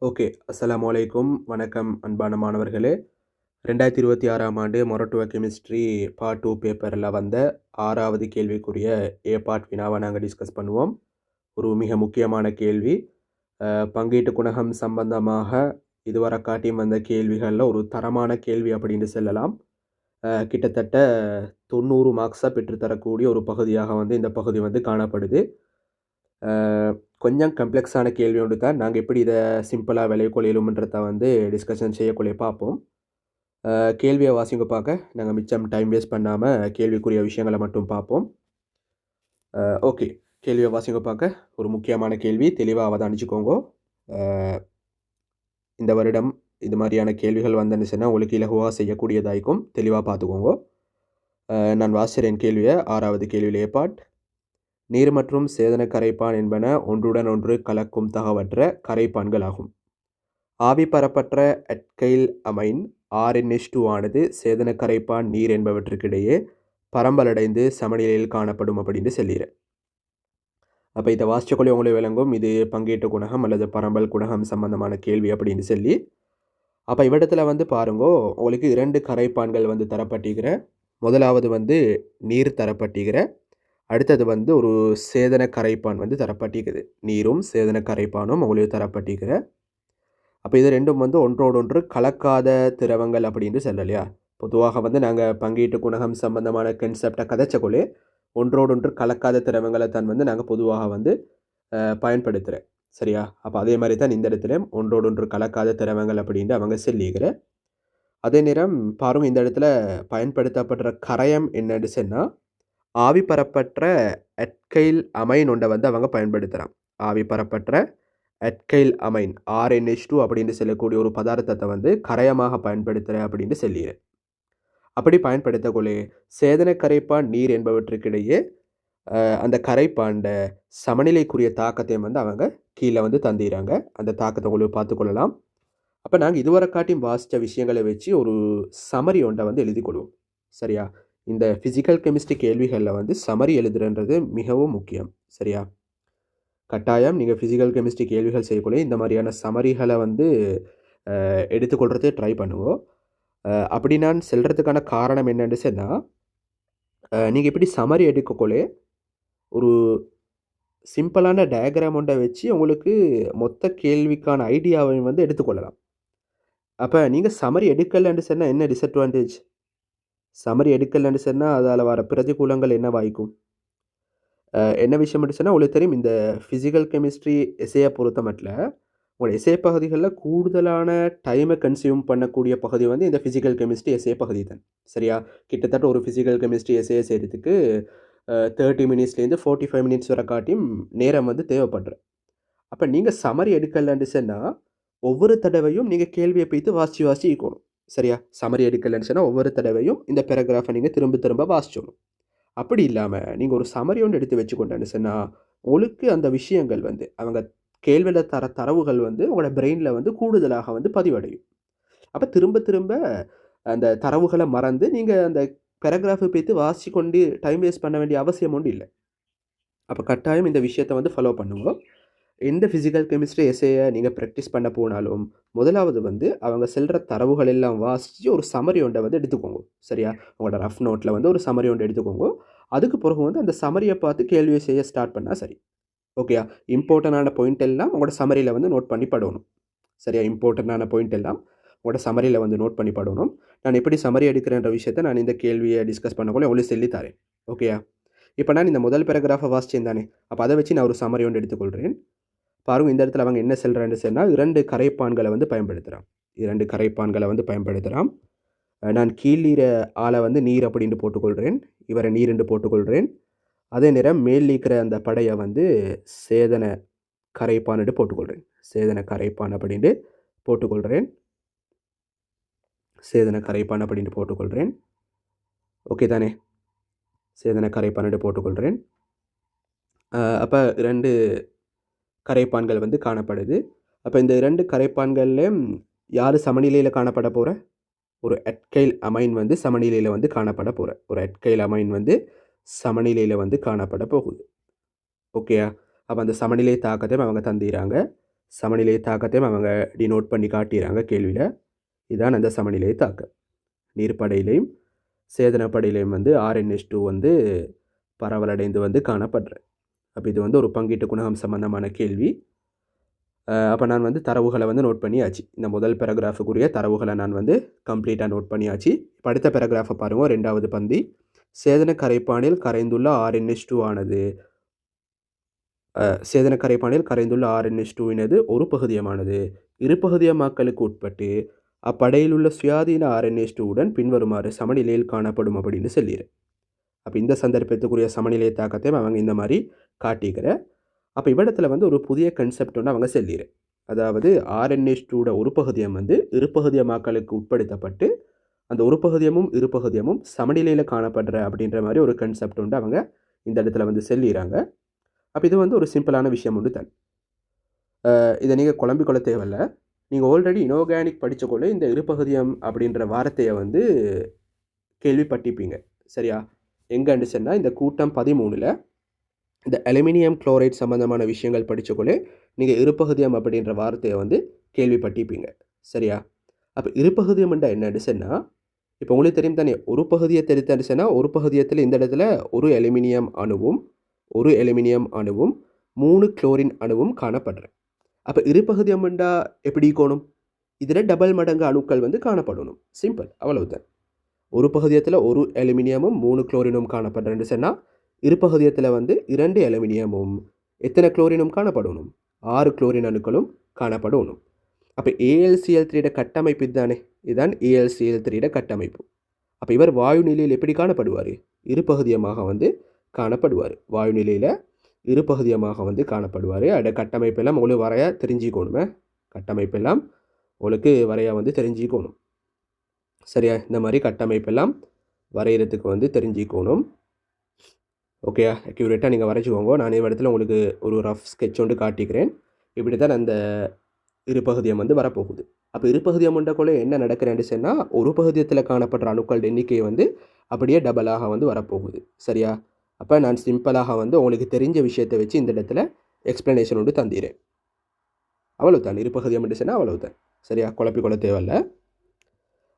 Okay. அஸ்ஸலாமு அலைக்கும். வணக்கம் அன்பான மாணவர்களே. 2026ஆம் ஆண்டு மொரட்டுவ கெமிஸ்ட்ரி பார்ட் 2 பேப்பர்ல வந்த 6வது கேள்விக்குரிய ஏ பார்ட் வினாவ நாங்க டிஸ்கஸ் பண்ணுவோம். ஒரு மிக முக்கியமான கேள்வி. பங்கீட்டு குணகம் சம்பந்தமாக இதுவரை காட்டியும் வந்த கேள்விகள்ல ஒரு தரமான கேள்வி அப்படின்னு சொல்லலாம். கிட்டத்தட்ட 90 மார்க்ஸ பெற்றுத்தரக்கூடிய ஒரு பகுதியாக இந்த பகுதி காணப்படுது. கொஞ்சம் காம்ப்ளெக்ஸான கேள்வி ஒன்று தான். நாங்க எப்படி இத சிம்பிளா விளைவிக்கொள்ள இயலும்ன்றத டிஸ்கஷன் செய்யக்குள்ள பார்ப்போம். கேள்விய வாசிங்க பார்க்க. நாங்க மிச்சம் டைம் வேஸ்ட் பண்ணாம கேள்விக்குரிய விஷயங்கள மட்டும் பார்ப்போம். ஓகே. கேள்விய வாசிங்க பார்க்க. ஒரு முக்கியமான கேள்வி. தெளிவா அவதானிச்சுக்கோங்கோ. இந்த வருடம் இது மாதிரியான கேள்விகள் வந்துச்சுன்னா உங்களுக்கு இலகுவா செய்யக்கூடியதாய்க்கும். தெளிவா பார்த்துக்கோங்கோ. நான் வாசிக்கிறேன் கேள்விய. 6வது கேள்வியில ஏ பார்ட். நீர் மற்றும் சேதன கரைப்பான் என்பன ஒன்றுடன் ஒன்று கலக்கும் தகவற்ற கரைப்பான்கள் ஆகும். ஆவிபரப்பற்ற அட்கைல் அமைன் RnH2 ஆனது சேதன கரைப்பான் நீர் என்பவற்றுக்கிடையே பரம்பலடைந்து சமநிலையில் காணப்படும் அப்படின்னு சொல்லிடுறேன். அப்போ இதை வாசிச்சக்குள்ளே உங்களுக்கு விளங்கும் இது பங்கீட்டு குணகம் அல்லது பரம்பல் குணகம் சம்பந்தமான கேள்வி அப்படின்னு சொல்லி. அப்போ இவ்விடத்துல பாருங்கோ, உங்களுக்கு 2 கரைப்பான்கள் தரப்பட்டிருக்கிற. முதலாவது நீர் தரப்பட்டிருக்கிற. அடுத்தது ஒரு சேதன கரைப்பான் தரப்பட்டிருக்குது. நீரும் சேதன கரைப்பானும் உங்களுக்கு தரப்பட்டிருக்கிற. அப்போ இது ரெண்டும் ஒன்றோடொன்று கலக்காத திரவங்கள் அப்படின்னு சொல்லலையா. பொதுவாக நாங்கள் பங்கீட்டு குணகம் சம்பந்தமான கன்செப்டை கதைச்சக்குள்ளே ஒன்றோடொன்று கலக்காத திரவங்களை தான் நாங்கள் பொதுவாக பயன்படுத்துகிறேன். சரியா. அப்போ அதே மாதிரி தான் இந்த இடத்துல ஒன்றோடொன்று கலக்காத திரவங்கள் அப்படின்ட்டு அவங்க சொல்லிக்கிற. அதே நேரம் பாருங்க, இந்த இடத்துல பயன்படுத்தப்படுற கரையம் என்னன்னு சொன்னால் ஆவிபரப்பற்ற அட்கைல் அமைன் ஒன்றை அவங்க பயன்படுத்துகிறான். ஆவிபரப்பற்ற அட்கைல் அமைன் RnH2 அப்படின்னு சொல்லக்கூடிய ஒரு பதார்த்தத்தை கரையமாக பயன்படுத்துகிறேன் அப்படின்னு சொல்லிடுறேன். அப்படி பயன்படுத்தக்குள்ளே சேதன கரைப்பான் நீர் என்பவற்றுக்கிடையே அந்த கரைப்பாண்ட சமநிலைக்குரிய தாக்கத்தை அவங்க கீழே தந்திடுறாங்க. அந்த தாக்கத்தை உங்களுக்கு பார்த்துக்கொள்ளலாம். அப்போ நாங்கள் இதுவரை காட்டியும் வாசித்த விஷயங்களை வச்சு ஒரு சமரி ஒன்றை எழுதி கொள்வோம். சரியா. இந்த ஃபிசிக்கல் கெமிஸ்ட்ரி கேள்விகளில் சமரி எழுதுறது மிகவும் முக்கியம். சரியா. கட்டாயம் நீங்கள் ஃபிசிக்கல் கெமிஸ்ட்ரி கேள்விகள் செய்யக்குள்ளே இந்த மாதிரியான சமரிகளை எடுத்துக்கொள்கிறதே ட்ரை பண்ணுவோம். அப்படி நான் செல்றதுக்கான காரணம் என்னன்னு சொன்னால், நீங்கள் இப்படி சமரி எடுக்கக்குள்ளே ஒரு சிம்பிளான டயக்ராம் ஒன்றை வச்சு உங்களுக்கு மொத்த கேள்விக்கான ஐடியாவை எடுத்துக்கொள்ளலாம். அப்போ நீங்கள் சமரி எடுக்கலைன்னு சொன்னால் என்ன டிஸ்அட்வான்டேஜ்? சமரி எடுக்கலைன்னு சொன்னால் அதால் வர பிரதிகூலங்கள் என்ன வாய்க்கும்? என்ன விஷயம் சொன்னால் உங்களுக்கு தெரியும், இந்த ஃபிசிக்கல் கெமிஸ்ட்ரி எஸ்ஏயை பொறுத்த மட்டும் உங்களோட எஸ்ஏ பகுதிகளில் கூடுதலான டைமை கன்சியூம் பண்ணக்கூடிய பகுதி இந்த ஃபிசிக்கல் கெமிஸ்ட்ரி எஸ்ஏ பகுதி தான். சரியா. கிட்டத்தட்ட ஒரு ஃபிசிக்கல் கெமிஸ்ட்ரி எஸ்ஏ செய்கிறதுக்கு 30 மினிட்ஸ்லேருந்து 45 மினிட்ஸ் வரை காட்டியும் நேரம் தேவைப்படுற. அப்போ நீங்கள் சமரி எடுக்கலைன்னு சொன்னால் ஒவ்வொரு தடவையும் நீங்கள் கேள்வியை போய்த்து வாசி இருக்கணும். சரியா. சமரி எடுக்கலைன்னு சொன்னால் ஒவ்வொரு தடவையும் இந்த பேராகிராஃபை நீங்கள் திரும்ப வாசிச்சணும். அப்படி இல்லாமல் நீங்கள் ஒரு சமரி ஒன்று எடுத்து வச்சுக்கொண்டேன்னு சொன்னால் உங்களுக்கு அந்த விஷயங்கள் அவங்க கேள்வியில் தர தரவுகள் உங்களோட பிரெயினில் கூடுதலாக பதிவடையும். அப்போ திரும்ப அந்த தரவுகளை மறந்து நீங்கள் அந்த பேராகிராஃபை போய்த்து வாசி கொண்டு டைம் வேஸ்ட் பண்ண வேண்டிய அவசியம் ஒன்று இல்லை. அப்போ கட்டாயம் இந்த விஷயத்தை ஃபாலோ பண்ணுவோம். எந்த ஃபிசிக்கல் கெமிஸ்ட்ரி எஸ்ஏயை நீங்கள் ப்ராக்டிஸ் பண்ண போனாலும் முதலாவது அவங்க செல்கிற தரவுகள் எல்லாம் வாசித்து ஒரு சமரி ஒன்றை எடுத்துக்கோங்க. சரியா. உங்களோட ரஃப் நோட்டில் ஒரு சமரி ஒன்று எடுத்துக்கோங்க. அதுக்கு பிறகு அந்த சமரியை பார்த்து கேள்வியை செய்ய ஸ்டார்ட் பண்ணால் சரி. ஓகேயா. இம்பார்ட்டண்டான பாயிண்ட் எல்லாம் உங்களோட சமரியில் நோட் பண்ணி படணும். சரியா. இம்பார்ட்டண்டான பாயிண்ட் எல்லாம் உங்களோட சமரியில் நோட் பண்ணி படணும். நான் எப்படி சமரி எடுக்கிறேன்ற விஷயத்தை நான் இந்த கேள்வியை டிஸ்கஸ் பண்ணக்குள்ள எவ்வளோ சொல்லித்தரேன். ஓகேயா. இப்போ நான் இந்த முதல் பேராகிராஃபை வாசிச்சேன் தானே. அப்போ அதை வச்சு நான் ஒரு சமரி ஒன்று எடுத்துக்கொள்கிறேன். பாருங்கள், இந்த இடத்துல அவங்க என்ன சொல்கிறான்னு சொன்னால் 2 கரைப்பான்களை பயன்படுத்துகிறான். 2 கரைப்பான்களை பயன்படுத்துகிறான். நான் கீழீர ஆளை நீர் அப்படின்ட்டு போட்டுக்கொள்கிறேன். இவரை நீர் என்று போட்டுக்கொள்கிறேன். அதே நேரம் மேல் இருக்கிற அந்த படையை சேதன கரைப்பான் போட்டுக்கொள்கிறேன். சேதன கரைப்பான் அப்படின்ட்டு போட்டுக்கொள்கிறேன். சேதன கரைப்பான் அப்படின்ட்டு போட்டுக்கொள்கிறேன். ஓகே தானே. சேதன கரைப்பான் போட்டுக்கொள்கிறேன். அப்போ 2 கரைப்பான்கள் காணப்படுது. அப்போ இந்த 2 கரைப்பான்கள்லேயும் யார் சமநிலையில் காணப்பட போகிற? ஒரு அட்கைல் அமைன் சமநிலையில் காணப்பட போகிற. ஒரு அட்கைல் அமைன் சமநிலையில் காணப்பட போகுது. ஓகேயா. அப்போ அந்த சமநிலை தாக்கத்தை அவங்க தந்திராங்க. சமநிலை தாக்கத்தையும் அவங்க டினோட் பண்ணி காட்டிடுறாங்க கேள்வியில். இதுதான் அந்த சமநிலை தாக்கம். நீர்ப்படையிலையும் சேதனப்படையிலையும் வந்து RnH2 வந்து பரவலடைந்து வந்து காணப்படுற. அப்போ இது வந்து ஒரு பங்கீட்டு குணகம் சம்பந்தமான கேள்வி. அப்போ நான் வந்து தரவுகளை வந்து நோட் பண்ணியாச்சு. இந்த முதல் பேராகிராஃபுக்குரிய தரவுகளை நான் வந்து கம்ப்ளீட்டாக நோட் பண்ணியாச்சு. இப்போ அடுத்த பேராகிராஃபை பாருங்கள். 2வது பந்தி. சேதன கரைப்பானில் கரைந்துள்ள RnH2 ஆனது சேதன கரைப்பானில் கரைந்துள்ள RnH2வினது ஒரு பகுதியமானது இருபகுதியமாக்கலுக்கு உட்பட்டு அப்படையில் உள்ள சுயாதீன RnH2உடன் பின்வருமாறு சமநிலையில் காணப்படும் அப்படின்னு சொல்லிடு. அப்போ இந்த சந்தர்ப்பத்துக்குரிய சமநிலை தாக்கத்தை அவங்க இந்த மாதிரி காட்டிக்கிற. அப்போ இவ்விடத்தில் வந்து ஒரு புதிய கன்செப்ட் ஒன்று அவங்க சொல்லிடு. அதாவது RnH2 ஒரு பகுதியம் வந்து இருபகுதியமாக்கலுக்கு உட்படுத்தப்பட்டு அந்த ஒரு பகுதியமும் இருபகுதியமும் சமநிலையில் காணப்படுற அப்படின்ற மாதிரி ஒரு கன்செப்ட் ஒன்று அவங்க இந்த இடத்துல வந்து சொல்லிடுறாங்க. அப்போ இது வந்து ஒரு சிம்பிளான விஷயம் உண்டு தான். இதை நீங்கள் குழம்பிக்கொள்ள தேவையில்லை. நீங்கள் ஆல்ரெடி இனோர்கானிக் படித்தக்கொள்ள இந்த இருபகுதியம் அப்படின்ற வார்த்தையை வந்து கேள்விப்பட்டிருப்பீங்க. சரியா? எங்கன்னு சொன்னால் இந்த கூட்டம் 13ல் இந்த அலுமினியம் குளோரைட் சம்மந்தமான விஷயங்கள் படித்தக்கொள்ளே நீங்கள் இருபகுதியம் அப்படின்ற வார்த்தையை வந்து கேள்விப்பட்டிருப்பீங்க. சரியா? அப்போ இருபகுதியம் என்னன்னு சொன்னால் இப்போ உங்களுக்கு தெரியும் தானே, ஒரு பகுதியை தெரித்தான்னு சொன்னால் ஒரு பகுதியத்தில் இந்த இடத்துல ஒரு அலுமினியம் அணுவும் 3 குளோரின் அணுவும் காணப்படுற. அப்போ இருபகுதியம் எப்படி இருக்கணும்? இதில் டபுள் மடங்கு அணுக்கள் வந்து காணப்படணும். சிம்பிள், அவ்வளவுதான். ஒரு பகுதியத்தில் ஒரு அலுமினியமும் 3 குளோரினும் காணப்படுறேன்னு சொன்னால் இருபகுதியத்தில் வந்து 2 அலுமினியமும் எத்தனை குளோரினும் காணப்படணும்? 6 குளோரின் அணுக்களும் காணப்படணும். அப்போ AlCl3 கட்டமைப்பு இதுதானே, இதுதான் AlCl3 கட்டமைப்பு. அப்போ இவர் வாயு நிலையில் எப்படி காணப்படுவார்? இருபகுதியமாக வந்து காணப்படுவார். வாயு நிலையில் இருபகுதியமாக வந்து காணப்படுவார். அட கட்டமைப்பெல்லாம் உங்களுக்கு வரையா தெரிஞ்சுக்கணுமே. கட்டமைப்பெல்லாம் உங்களுக்கு வரையா வந்து தெரிஞ்சுக்கணும். சரியா? இந்த மாதிரி கட்டமைப்பெல்லாம் வரைகிறதுக்கு வந்து தெரிஞ்சுக்கணும். ஓகே, அக்யூரேட்டாக நீங்கள் வரைச்சிக்கோங்க. நான் இந்த இடத்துல உங்களுக்கு ஒரு ரஃப் ஸ்கெட்ச் ஒன்று காட்டிக்கிறேன். இப்படி தான் அந்த இருபகுதியம் வந்து வரப்போகுது. அப்போ இருபகுதியம் கொள்ள என்ன நடக்கிறேன்னு சொன்னால் ஒரு பகுதியத்தில் காணப்படுற அணுக்கள் எண்ணிக்கை வந்து அப்படியே டபுளாக வந்து வரப்போகுது. சரியா? அப்போ நான் சிம்பிளாக வந்து உங்களுக்கு தெரிஞ்ச விஷயத்தை வச்சு இந்த இடத்துல எக்ஸ்ப்ளனேஷன் ஒன்று தந்திரேன். அவ்வளவுதான். இருபகுதியம் சொன்னால் அவ்வளவுதான். சரியா? குழப்பிக்கொள்ள தேவையில்லை.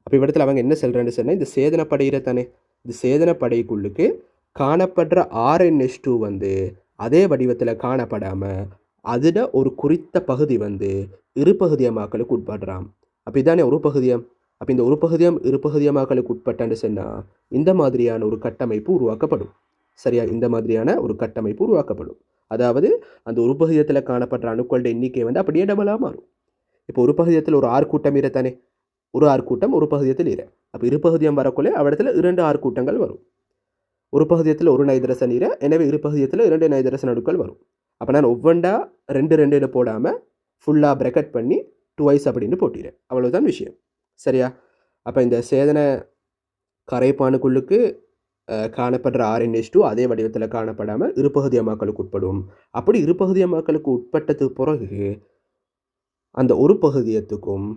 அப்போ இவ்விடத்தில் அவங்க என்ன சொல்கிறேன்னு சொன்னால் இந்த சேதனப்படைகிற தானே, இந்த சேதனப்படைக்குள்ளுக்கு காணப்படுற RnH2 வந்து அதே வடிவத்தில் காணப்படாமல் அதில் ஒரு குறித்த பகுதி வந்து இருபகுதியமாக்கலுக்கு உட்படுறான். அப்போ இதானே ஒரு பகுதியம். அப்போ இந்த ஒரு பகுதியம் இருபகுதியமாக்கலுக்கு உட்பட்டான்னு சொன்னால் இந்த மாதிரியான ஒரு கட்டமைப்பு உருவாக்கப்படும். சரியா? இந்த மாதிரியான ஒரு கட்டமைப்பு உருவாக்கப்படும். அதாவது அந்த ஒரு பகுதியத்தில் காணப்படுற அணுக்களோட எண்ணிக்கை வந்து அப்படியே டபுளாக மாறும். இப்போ ஒரு பகுதியத்தில் ஒரு 6 கூட்டம் தானே, ஒரு 6 கூட்டம் ஒரு பகுதியத்தில் இரு. அப்போ இருபகுதியம் வரக்குள்ளே அவடத்தில் 2 6 கூட்டங்கள் வரும். ஒரு பகுதியத்தில் ஒரு நைதரசன் இரு, எனவே இருபகுதியத்தில் 2 நைதரசன் அணுக்கள் வரும். அப்போ நான் ஒவ்வொன்றா 2 போடாமல் ஃபுல்லாக பிரக்கெட் பண்ணி 2 அப்படின்னு போட்டிடுறேன். அவ்வளோதான் விஷயம். சரியா? அப்போ இந்த சேதன கரைப்பானுக்குள்ளுக்கு காணப்படுற RnH2 அதே வடிவத்தில் காணப்படாமல் இருபகுதியமாக்கலுக்கு உட்படும். அப்படி இருபகுதியமாக்கலுக்கு உட்பட்டது பிறகு அந்த ஒரு பகுதியத்துக்கும்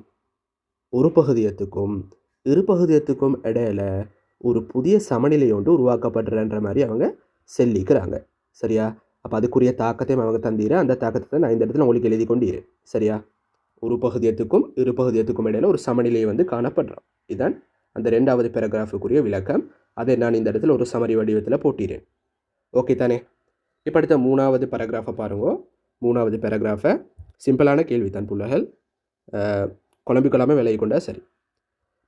இருபகுதியத்துக்கும் இடையில ஒரு புதிய சமநிலை ஒன்று உருவாக்கப்படுறன்ற மாதிரி அவங்க சொல்லிக்கிறாங்க. சரியா? அப்போ அதுக்குரிய தாக்கத்தையும் அவங்க தந்தீர. அந்த தாக்கத்தை நான் இந்த இடத்துல உங்களுக்கு எழுதி கொண்டீரு. சரியா? ஒரு பகுதியத்துக்கும் இருபகுதியத்துக்கும் இடையில ஒரு சமநிலை வந்து காணப்படுறோம். இதுதான் அந்த 2வது பேராகிராஃபுக்குரிய விளக்கம். அதை நான் இந்த இடத்துல ஒரு சமரி வடிவத்தில் போட்டிறேன். ஓகே தானே? இப்போ அடுத்த 3வது பேராகிராஃபை பாருங்க. 3வது பேராகிராஃபை சிம்பிளான கேள்வி தான் புள்ளகள், குழம்பிக்கொள்ளாமல் விலகி கொண்டா சரி.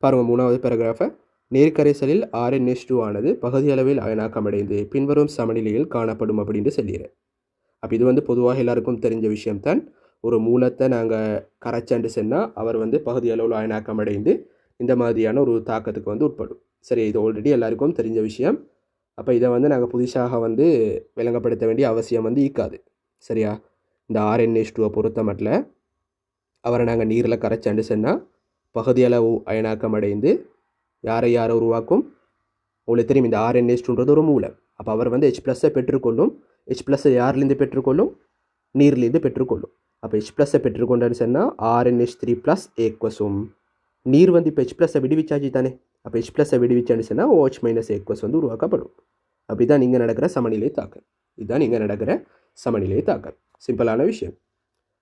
பாருங்கள் 3வது பேராகிராஃபை. நேர்கரைசலில் RnH2 ஆனது பகுதியளவில் அயனாக்கமடைந்து பின்வரும் சமநிலையில் காணப்படும் அப்படின்னு சொல்லிடுறேன். அப்போ இது வந்து பொதுவாக எல்லாருக்கும் தெரிஞ்ச விஷயம்தான். ஒரு மூலத்தை நாங்கள் கரைச்சாண்டு சொன்னால் அவர் வந்து பகுதியளவில் அயனாக்கமடைந்து இந்த மாதிரியான ஒரு தாக்கத்துக்கு வந்து உட்படும். சரி, இது ஆல்ரெடி எல்லாருக்கும் தெரிஞ்ச விஷயம். அப்போ இதை வந்து நாங்கள் புதுசாக வந்து விளங்கப்படுத்த வேண்டிய அவசியம் வந்து இருக்காது. சரியா? இந்த RnH2 பொறுத்த மட்டும் அவரை நாங்கள் நீரில் கரைச்சாண்டு சொன்னால் பகுதியளவு அயனாக்கமடைந்து யாரை உருவாக்கும்? உங்களுக்கு தெரியும், இந்த RnH2 ஒரு மூலம். அப்போ அவர் வந்து H+ பெற்றுக்கொள்ளும். H+ யார்லேருந்து பெற்றுக்கொள்ளும்? நீர்லேருந்து பெற்றுக்கொள்ளும். அப்போ H+ பெற்றுக்கொண்டான்னு சொன்னால் RnH3+ ஏக்வஸும். நீர் வந்து இப்போ H+ விடுவிச்சாச்சு தானே. அப்போ H+ விடுவிச்சான்னு சொன்னால் OH- ஏக்வஸ் வந்து உருவாக்கப்படும். அப்படி தான் இங்கே நடக்கிற சமநிலை தாக்கம். இதுதான் இங்கே நடக்கிற சமநிலை தாக்கம். சிம்பிளான விஷயம்.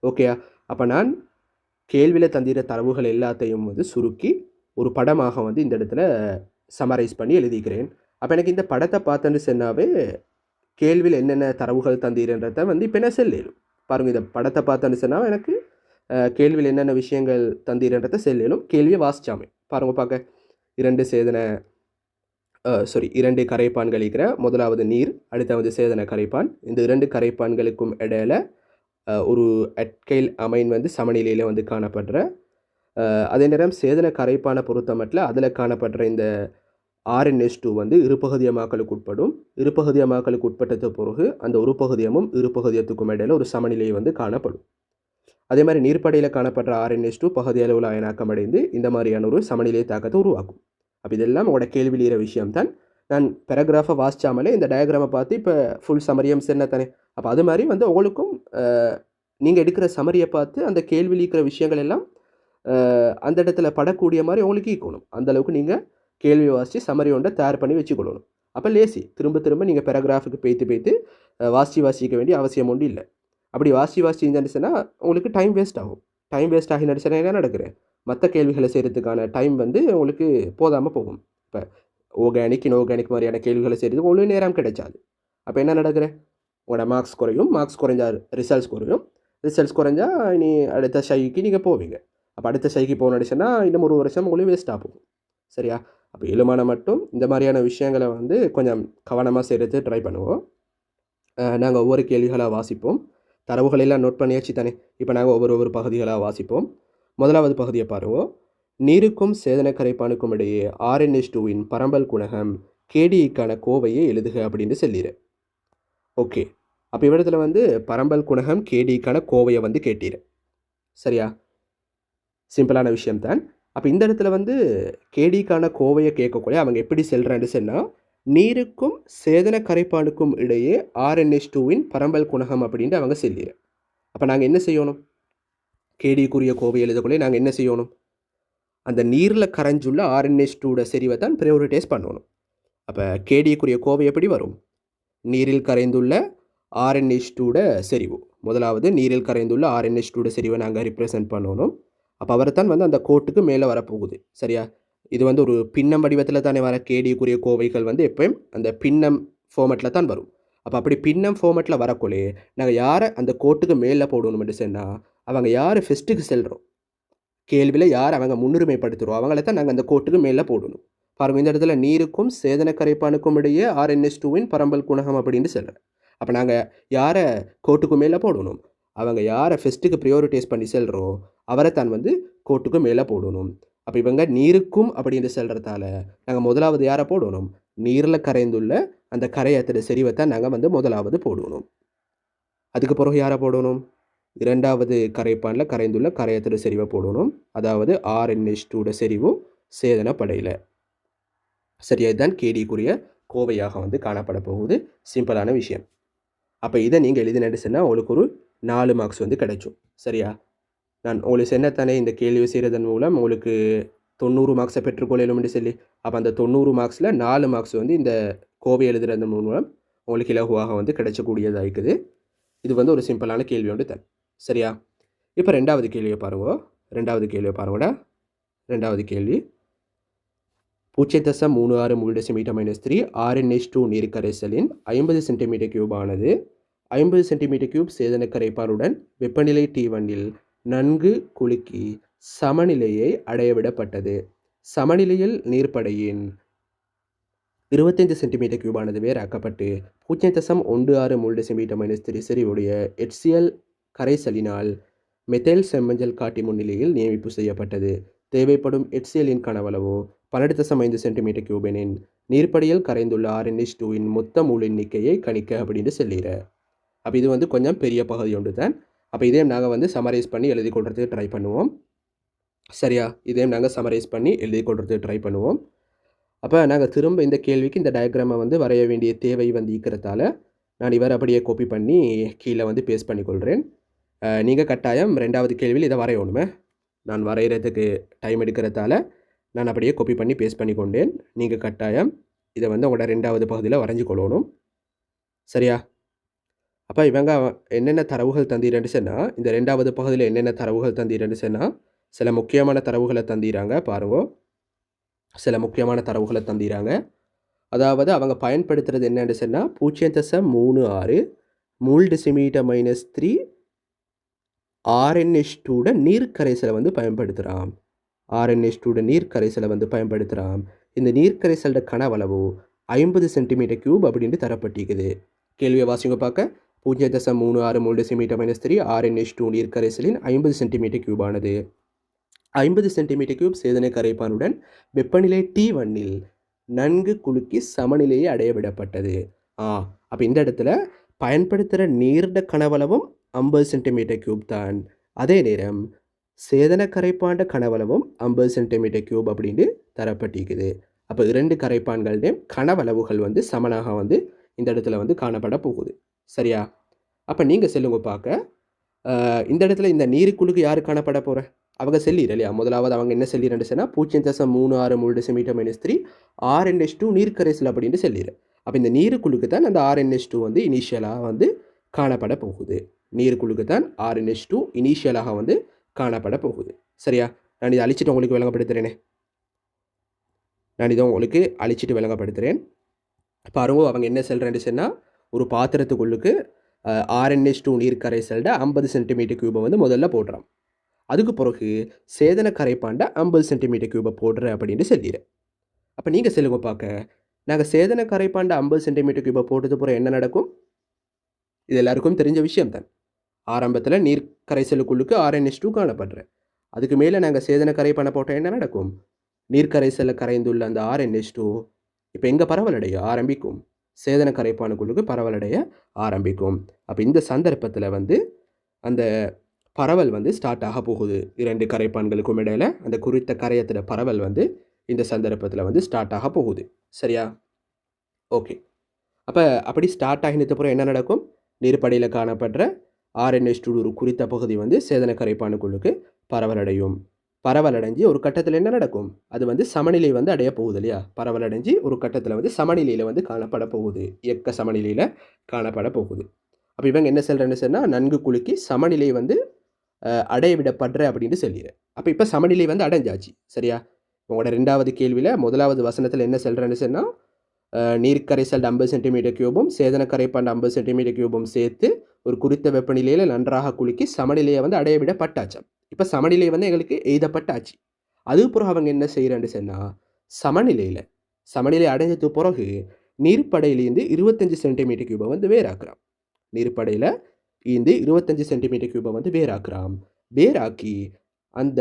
ஓகேயா? அப்போ நான் கேள்வியில் தந்திர தரவுகள் எல்லாத்தையும் வந்து சுருக்கி ஒரு படமாக வந்து இந்த இடத்துல சமரைஸ் பண்ணி எழுதிக்கிறேன். அப்போ எனக்கு இந்த படத்தை பார்த்தேன்னு சொன்னாவே கேள்வியில் என்னென்ன தரவுகள் தந்தீர்ன்றதை வந்து இப்போ என்ன செல்லும் பாருங்கள். இந்த படத்தை பார்த்தேன்னு சொன்னால் எனக்கு கேள்வியில் என்னென்ன விஷயங்கள் தந்தீர்ன்றதை செல்லும். கேள்வியை வாசிச்சாமே பாருங்கள் பார்க்க. இரண்டு கரைப்பான்கள் இருக்கிற முதலாவது நீர், அடுத்தாவது சேதன கரைப்பான். இந்த 2 கரைப்பான்களுக்கும் இடையில ஒரு அட்கைல் அமைன் வந்து சமநிலையில் வந்து காணப்படுற, அதே நேரம் சேதன கரைப்பானை பொறுத்த மட்டும் அதில் காணப்படுற இந்த RnH2 வந்து இருபகுதியமாக்கலுக்கு உட்படும். இருபகுதியமாக்கலுக்கு உட்பட்டது பிறகு அந்த ஒரு பகுதியமும் இருபகுதியத்துக்கும் இடையில ஒரு சமநிலையை வந்து காணப்படும். அதே மாதிரி நீர்ப்படையில் காணப்படுற RnH2 பகுதி அளவில் அயனாக்கம் அடைந்து இந்த மாதிரியான ஒரு சமநிலை தாக்கத்தை உருவாக்கும். அப்போ இதெல்லாம் உங்களோட கேள்வியிற விஷயம் தான். நான் பேராகிராஃபை வாசிச்சாமலே இந்த டயக்ராமை பார்த்து இப்போ ஃபுல் சமரியம் என்ன தானே. அப்போ அது மாதிரி வந்து உங்களுக்கும் நீங்கள் எடுக்கிற சமரியை பார்த்து அந்த கேள்வியில் இருக்கிற விஷயங்கள் எல்லாம் அந்த இடத்துல படக்கூடிய மாதிரி உங்களுக்கு ஈக்கணும். அந்தளவுக்கு நீங்கள் கேள்வி வாசித்து சமரி ஒன்றை தயார் பண்ணி வச்சுக்கொள்ளணும். அப்போ லேசி திரும்ப திரும்ப நீங்கள் பேராகிராஃபுக்கு பேய்த்து வாசிக்க வேண்டிய அவசியம் ஒன்றும் இல்லை. அப்படி வாசி இருந்துச்சுன்னா உங்களுக்கு டைம் வேஸ்ட் ஆகும். டைம் வேஸ்ட் ஆகி நடிச்சுன்னா என்ன நடக்கிறேன், மற்ற கேள்விகளை செய்கிறதுக்கான டைம் வந்து உங்களுக்கு போதாமல் போகும். இப்போ ஆர்கானிக் இன்ஆர்கானிக் மாதிரியான கேள்விகளை செய்கிறதுக்கு உங்களுக்கு நேரம் கிடைச்சாது. அப்போ என்ன நடக்கிறேன், உங்களோட மார்க்ஸ் குறையும். மார்க்ஸ் குறைஞ்சா ரிசல்ட்ஸ் குறையும். ரிசல்ட்ஸ் குறைஞ்சா இனி அடுத்த ஷைக்கு நீங்கள் போவீங்க. அப்போ அடுத்த ஷைக்கு போக நடிச்சுன்னா இன்னும் ஒரு வருஷம் உங்களுக்கு வேஸ்ட்டாக போகும். சரியா? அப்போ இயலுமான மட்டும் இந்த மாதிரியான விஷயங்களை வந்து கொஞ்சம் கவனமாக செய்கிறது ட்ரை பண்ணுவோம். நாங்கள் ஒவ்வொரு கேள்விகளாக வாசிப்போம். தரவுகளெல்லாம் நோட் பண்ணியாச்சு தானே. இப்போ நாங்கள் ஒவ்வொரு பகுதிகளாக வாசிப்போம். முதலாவது பகுதியை பாருங்கள். நீருக்கும் சேதன கரைப்பானுக்கும் இடையே RnH2வின் பரம்பல் குணகம் KDக்கான கோவையை எழுதுக அப்படின்னு சொல்லிடு. ஓகே, அப்போ இவ்விடத்தில் வந்து பரம்பல் குணகம் KDக்கான கோவையை வந்து கேட்டீர். சரியா? சிம்பிளான விஷயம்தான். அப்போ இந்த இடத்துல வந்து KDக்கான கோவையை கேட்கக்கூடிய அவங்க எப்படி செல்றான்னு சொன்னால், நீருக்கும் சேதன கரைப்பானுக்கும் இடையே RnH2வின் பரம்பல் குணகம் அப்படின்ட்டு அவங்க சொல்லிடு. அப்போ நாங்கள் என்ன செய்யணும், KDக்குரிய கோவை எழுதக்குள்ளே நாங்கள் என்ன செய்யணும், அந்த நீரில் கரைஞ்சுள்ள RnH2 செறிவை தான் ப்ரையோரிட்டைஸ் பண்ணணும். அப்போ KDக்குரிய கோவை எப்படி வரும், நீரில் கரைந்துள்ள RnH2 செறிவு. முதலாவது நீரில் கரைந்துள்ள RnH2 செறிவை நாங்கள் ரிப்ரசன்ட் பண்ணணும். அப்போ அவர் தான் வந்து அந்த கோட்டுக்கு மேலே வரப்போகுது. சரியா? இது வந்து ஒரு பின்னம் வடிவத்தில் தானே வர KDக்குரிய கோவைகள் வந்து எப்பயும் அந்த பின்னம் ஃபார்மேட்டில் தான் வரும். அப்போ அப்படி பின்னம் ஃபார்மேட்டில் வரக்குள்ளே நாங்கள் யாரை அந்த கோட்டுக்கு மேலே போடணும்னு சொன்னால், அவங்க யார் ஃபெஸ்ட்டுக்கு செல்கிறோம், கேள்வியில் யார் அவங்க முன்னுரிமைப்படுத்துகிறோம் அவங்கள தான் நாங்கள் அந்த கோட்டுக்கு மேலே போடணும். பாருங்கள், இந்த இடத்துல நீருக்கும் சேதன கரைப்பானுக்கும் இடையே RnH2வின் பரம்பல் குணகம் அப்படின்னு சொல்கிறேன். அப்போ நாங்கள் யாரை கோட்டுக்கு மேலே போடணும், அவங்க யாரை ஃபெஸ்ட்டுக்கு ப்ரியோரிட்டைஸ் பண்ணி செல்கிறோம் அவரை தான் வந்து கோட்டுக்கு மேலே போடணும். அப்போ இவங்க நீருக்கும் அப்படின்னு செல்கிறதால நாங்கள் முதலாவது யாரை போடணும், நீரில் கரைந்துள்ள அந்த கரையத்திர செறிவை தான் நாங்கள் வந்து முதலாவது போடணும். அதுக்கு பிறகு யாரை போடணும், இரண்டாவது கரைப்பானில் கரைந்துள்ள கரையத்திர செறிவை போடணும். அதாவது RnH2 செறிவும் சேதனப்படையில். சரியா? இதுதான் KDக்குரிய கோவையாக வந்து காணப்பட போகுது. சிம்பிளான விஷயம். அப்போ இதை நீங்கள் எழுதினு சொன்னால் உங்களுக்கு ஒரு 4 மார்க்ஸ் வந்து கிடைக்கும். சரியா? நான் உங்களுக்கு சொன்னத்தானே இந்த கேள்வி செய்கிறதன் மூலம் உங்களுக்கு 90 மார்க்ஸை பெற்றுக்கொள்ளலும்னு சொல்லி. அப்போ அந்த 90 மார்க்ஸில் 4 மார்க்ஸ் வந்து இந்த கோவை எழுதுறது மூலம் உங்களுக்கு இலகுவாக வந்து கிடைச்சக்கூடியதாக இருக்குது. இது வந்து ஒரு சிம்பிளான கேள்வி ஒன்று தான். சரியா? இப்போ ரெண்டாவது கேள்வியை பாருங்க. ரெண்டாவது கேள்வி 0.36 μdEm-3 RnH2 நீர் கரைசலின் 50 cm3 ஆனது 50 cm3 சேதன கரைப்பானுடன் வெப்பநிலை T1இல் நன்கு குலுக்கி சமநிலையை அடையவிடப்பட்டது. சமநிலையில் நீர்ப்படையின் 25 cm3 ஆனது வேறாக்கப்பட்டு 0.16 μdEm-3 செறிவுடைய HCl கரைசலினால் மெத்தைல் செம்மஞ்சள் காட்டி முன்னிலையில் நியமிப்பு செய்யப்பட்டது. தேவைப்படும் HClஇன் கனவளவு 12.5 cm3 எனின் நீர்ப்படியில் கரைந்துள்ள RnH2வின் மொத்த மூல எண்ணிக்கையை கணிக்க அப்படின்னு சொல்லிடுற. அப்போ இது வந்து கொஞ்சம் பெரிய பகுதி ஒன்று தான். அப்போ இதையும் நாங்கள் வந்து சமரைஸ் பண்ணி எழுதி கொள்றதுக்கு ட்ரை பண்ணுவோம். சரியா? இதையும் நாங்கள் சமரைஸ் பண்ணி எழுதி கொள்றதுக்கு ட்ரை பண்ணுவோம். அப்போ நாங்கள் திரும்ப இந்த கேள்விக்கு இந்த டயக்ராமை வந்து வரைய வேண்டிய தேவை வந்து இருக்கிறதால நான் இவர் அப்படியே காப்பி பண்ணி கீழே வந்து பேஸ்ட் பண்ணிக்கொள்கிறேன். நீங்கள் கட்டாயம் ரெண்டாவது கேள்வியில் இதை வரையணுமே. நான் வரைகிறதுக்கு டைம் எடுக்கிறதால நான் அப்படியே காப்பி பண்ணி பேஸ்ட் பண்ணி கொண்டேன். நீங்கள் கட்டாயம் இதை வந்து உங்களோட ரெண்டாவது பகுதியில் வரைஞ்சி கொள்ளணும். சரியா? அப்போ இவங்க என்னென்ன தரவுகள் தந்தீரன்னு சொன்னால், இந்த 2வது பகுதியில் என்னென்ன தரவுகள் தந்தீரன்னு சொன்னால், சில முக்கியமான தரவுகளை தந்தீராங்க பாருங்க. சில முக்கியமான தரவுகளை தந்தீராங்க. அதாவது அவங்க பயன்படுத்துறது என்னன்னு சொன்னால் 0.36 மூல் டெசிமீட்டர் -3 RnH2 நீர் கரைசலை வந்து பயன்படுத்துகிறான். RnH2 நீர் கரைசலை வந்து பயன்படுத்துகிறான். இந்த நீர் கரைசலோட கனவளவு 50 சென்டிமீட்டர் கியூப் அப்படின்னு தரப்பட்டிருக்குது. கேள்வியை வாசிங்க பார்க்க. 0.36 மூல் டெசிமீட்டர் -3 RnH2 நீர் கரைசலின் 50 சென்டிமீட்டர் கியூப் ஆனது 50 சென்டிமீட்டர் கியூப் சேதன கரைப்பானுடன் வெப்பநிலை T1இல் நன்கு குலுக்கி சமநிலையை அடைய விடப்பட்டது. அப்போ இந்த இடத்துல பயன்படுத்துகிற நீர்ட கனவளவும் 50 சென்டிமீட்டர் கியூப் தான். அதே நேரம் சேதன கரைப்பாண்ட கனவளவும் 50 சென்டிமீட்டர் கியூப் அப்படின்னு தரப்பட்டிருக்குது. அப்போ 2 கரைப்பான்களுடைய கனவளவுகள் வந்து சமனாக வந்து இந்த இடத்துல வந்து காணப்பட போகுது. சரியா? அப்போ நீங்கள் செல்லுங்க பார்க்க. இந்த இடத்துல இந்த நீருக்குழுக்கு யார் காணப்பட போகிற? அவங்க செல்லீர் இல்லையா? முதலாவது அவங்க என்ன செல்லீர்ன்னு சொன்னால் 0.36 மூல் டெசிமீட்டர் -3 RnH2 நீர் கரைசல் அப்படின்னு செல்லீர். அப்போ இந்த நீருக்குழுக்கு தான் அந்த RnH2 வந்து இனிஷியலாக வந்து காணப்பட போகுது. நீருக்குழுக்கு தான் RnH2 இனிஷியலாக வந்து காணப்பட போகுது. சரியா? நான் இதை அழிச்சிட்டு உங்களுக்கு விளங்கப்படுத்துகிறேனே. நான் இதை உங்களுக்கு அழிச்சிட்டு விளங்கப்படுத்துகிறேன். பாருங்க அவங்க என்ன சொல்கிறேன்னு சொன்னால், ஒரு பாத்திரத்துக்குள்ளுக்கு RnH2 நீர் கரைசல்ட 50 சென்டிமீட்டர் கியூபை வந்து முதல்ல போடுறோம். அதுக்கு பிறகு சேதன கரைப்பாண்ட 50 சென்டிமீட்டர் கியூபை போடுறேன் அப்படின்னு சொல்லிடுறேன். அப்போ நீங்கள் செல்லுங்க பார்க்க. நாங்கள் சேதன கரைப்பாண்ட 50 சென்டிமீட்டர் கியூபை போட்டது பிறகு என்ன நடக்கும்? இது எல்லாருக்கும் தெரிஞ்ச விஷயம் தான். ஆரம்பத்தில் நீர் கரைசலுக்குள்ளுக்கு RnH2 காணப்படுறேன். அதுக்கு மேலே நாங்கள் சேதன கரைப்பான போட்டால் என்ன நடக்கும்? நீர் கரைசலில் கரைந்துள்ள அந்த RnH2 இப்போ எங்கே பரவலடைய ஆரம்பிக்கும்? சேதன கரைப்பானுக்குள்ளுக்கு பரவலடைய ஆரம்பிக்கும். அப்போ இந்த சந்தர்ப்பத்தில் வந்து அந்த பரவல் வந்து ஸ்டார்ட் ஆக போகுது. 2 கரைப்பான்களுக்கும் இடையில் அந்த குறித்த கரையத்தோட பரவல் வந்து இந்த சந்தர்ப்பத்தில் வந்து ஸ்டார்ட் ஆக போகுது. சரியா? ஓகே. அப்போ அப்படி ஸ்டார்ட் ஆகினது அப்புறம் என்ன நடக்கும்? நீர்ப்படையில் காணப்படுற RnH2 ஒரு குறித்த பகுதி வந்து சேதன கரைப்பானுக்குள்ளுக்கு பரவலடையும். பரவலடைஞ்சு ஒரு கட்டத்தில் என்ன நடக்கும்? அது வந்து சமநிலை வந்து அடைய போகுது இல்லையா? பரவலடைஞ்சு ஒரு கட்டத்தில் வந்து சமநிலையில் வந்து காணப்பட போகுது. இயக்க சமநிலையில் காணப்பட போகுது. அப்போ இவங்க என்ன சொல்கிறேன்னு சொன்னால், நன்கு குலுக்கி சமநிலை வந்து அடைய விடப்படுற அப்படின்னு சொல்லிடுறேன். அப்போ இப்போ சமநிலை வந்து அடைஞ்சாச்சு. சரியா? உங்களோட 2வது கேள்வியில் 1வது வசனத்தில் என்ன சொல்கிறேன்னு சொன்னால், நீர் கரைசல் 50 சென்டிமீட்டர் கியூபும் சேதன கரைப்பாண்ட 50 சென்டிமீட்டர் கியூபும் சேர்த்து ஒரு குறித்த வெப்பநிலையில் நன்றாக குலுக்கி சமநிலையை வந்து அடைய விடப்பட்டாச்சாம். இப்போ சமநிலை வந்து எங்களுக்கு எய்தப்பட்டாச்சு. அதுக்கப்புறம் அவங்க என்ன செய்கிறேன்னு சொன்னால், சமநிலை அடைஞ்சது பிறகு நீர்ப்படையிலேருந்து 25 சென்டிமீட்டர் கியூபை வந்து வேறாக்குறான். நீர்ப்படையில் இருந்து 25 சென்டிமீட்டர் கியூபை வந்து வேறாக்குறான். வேறாக்கி அந்த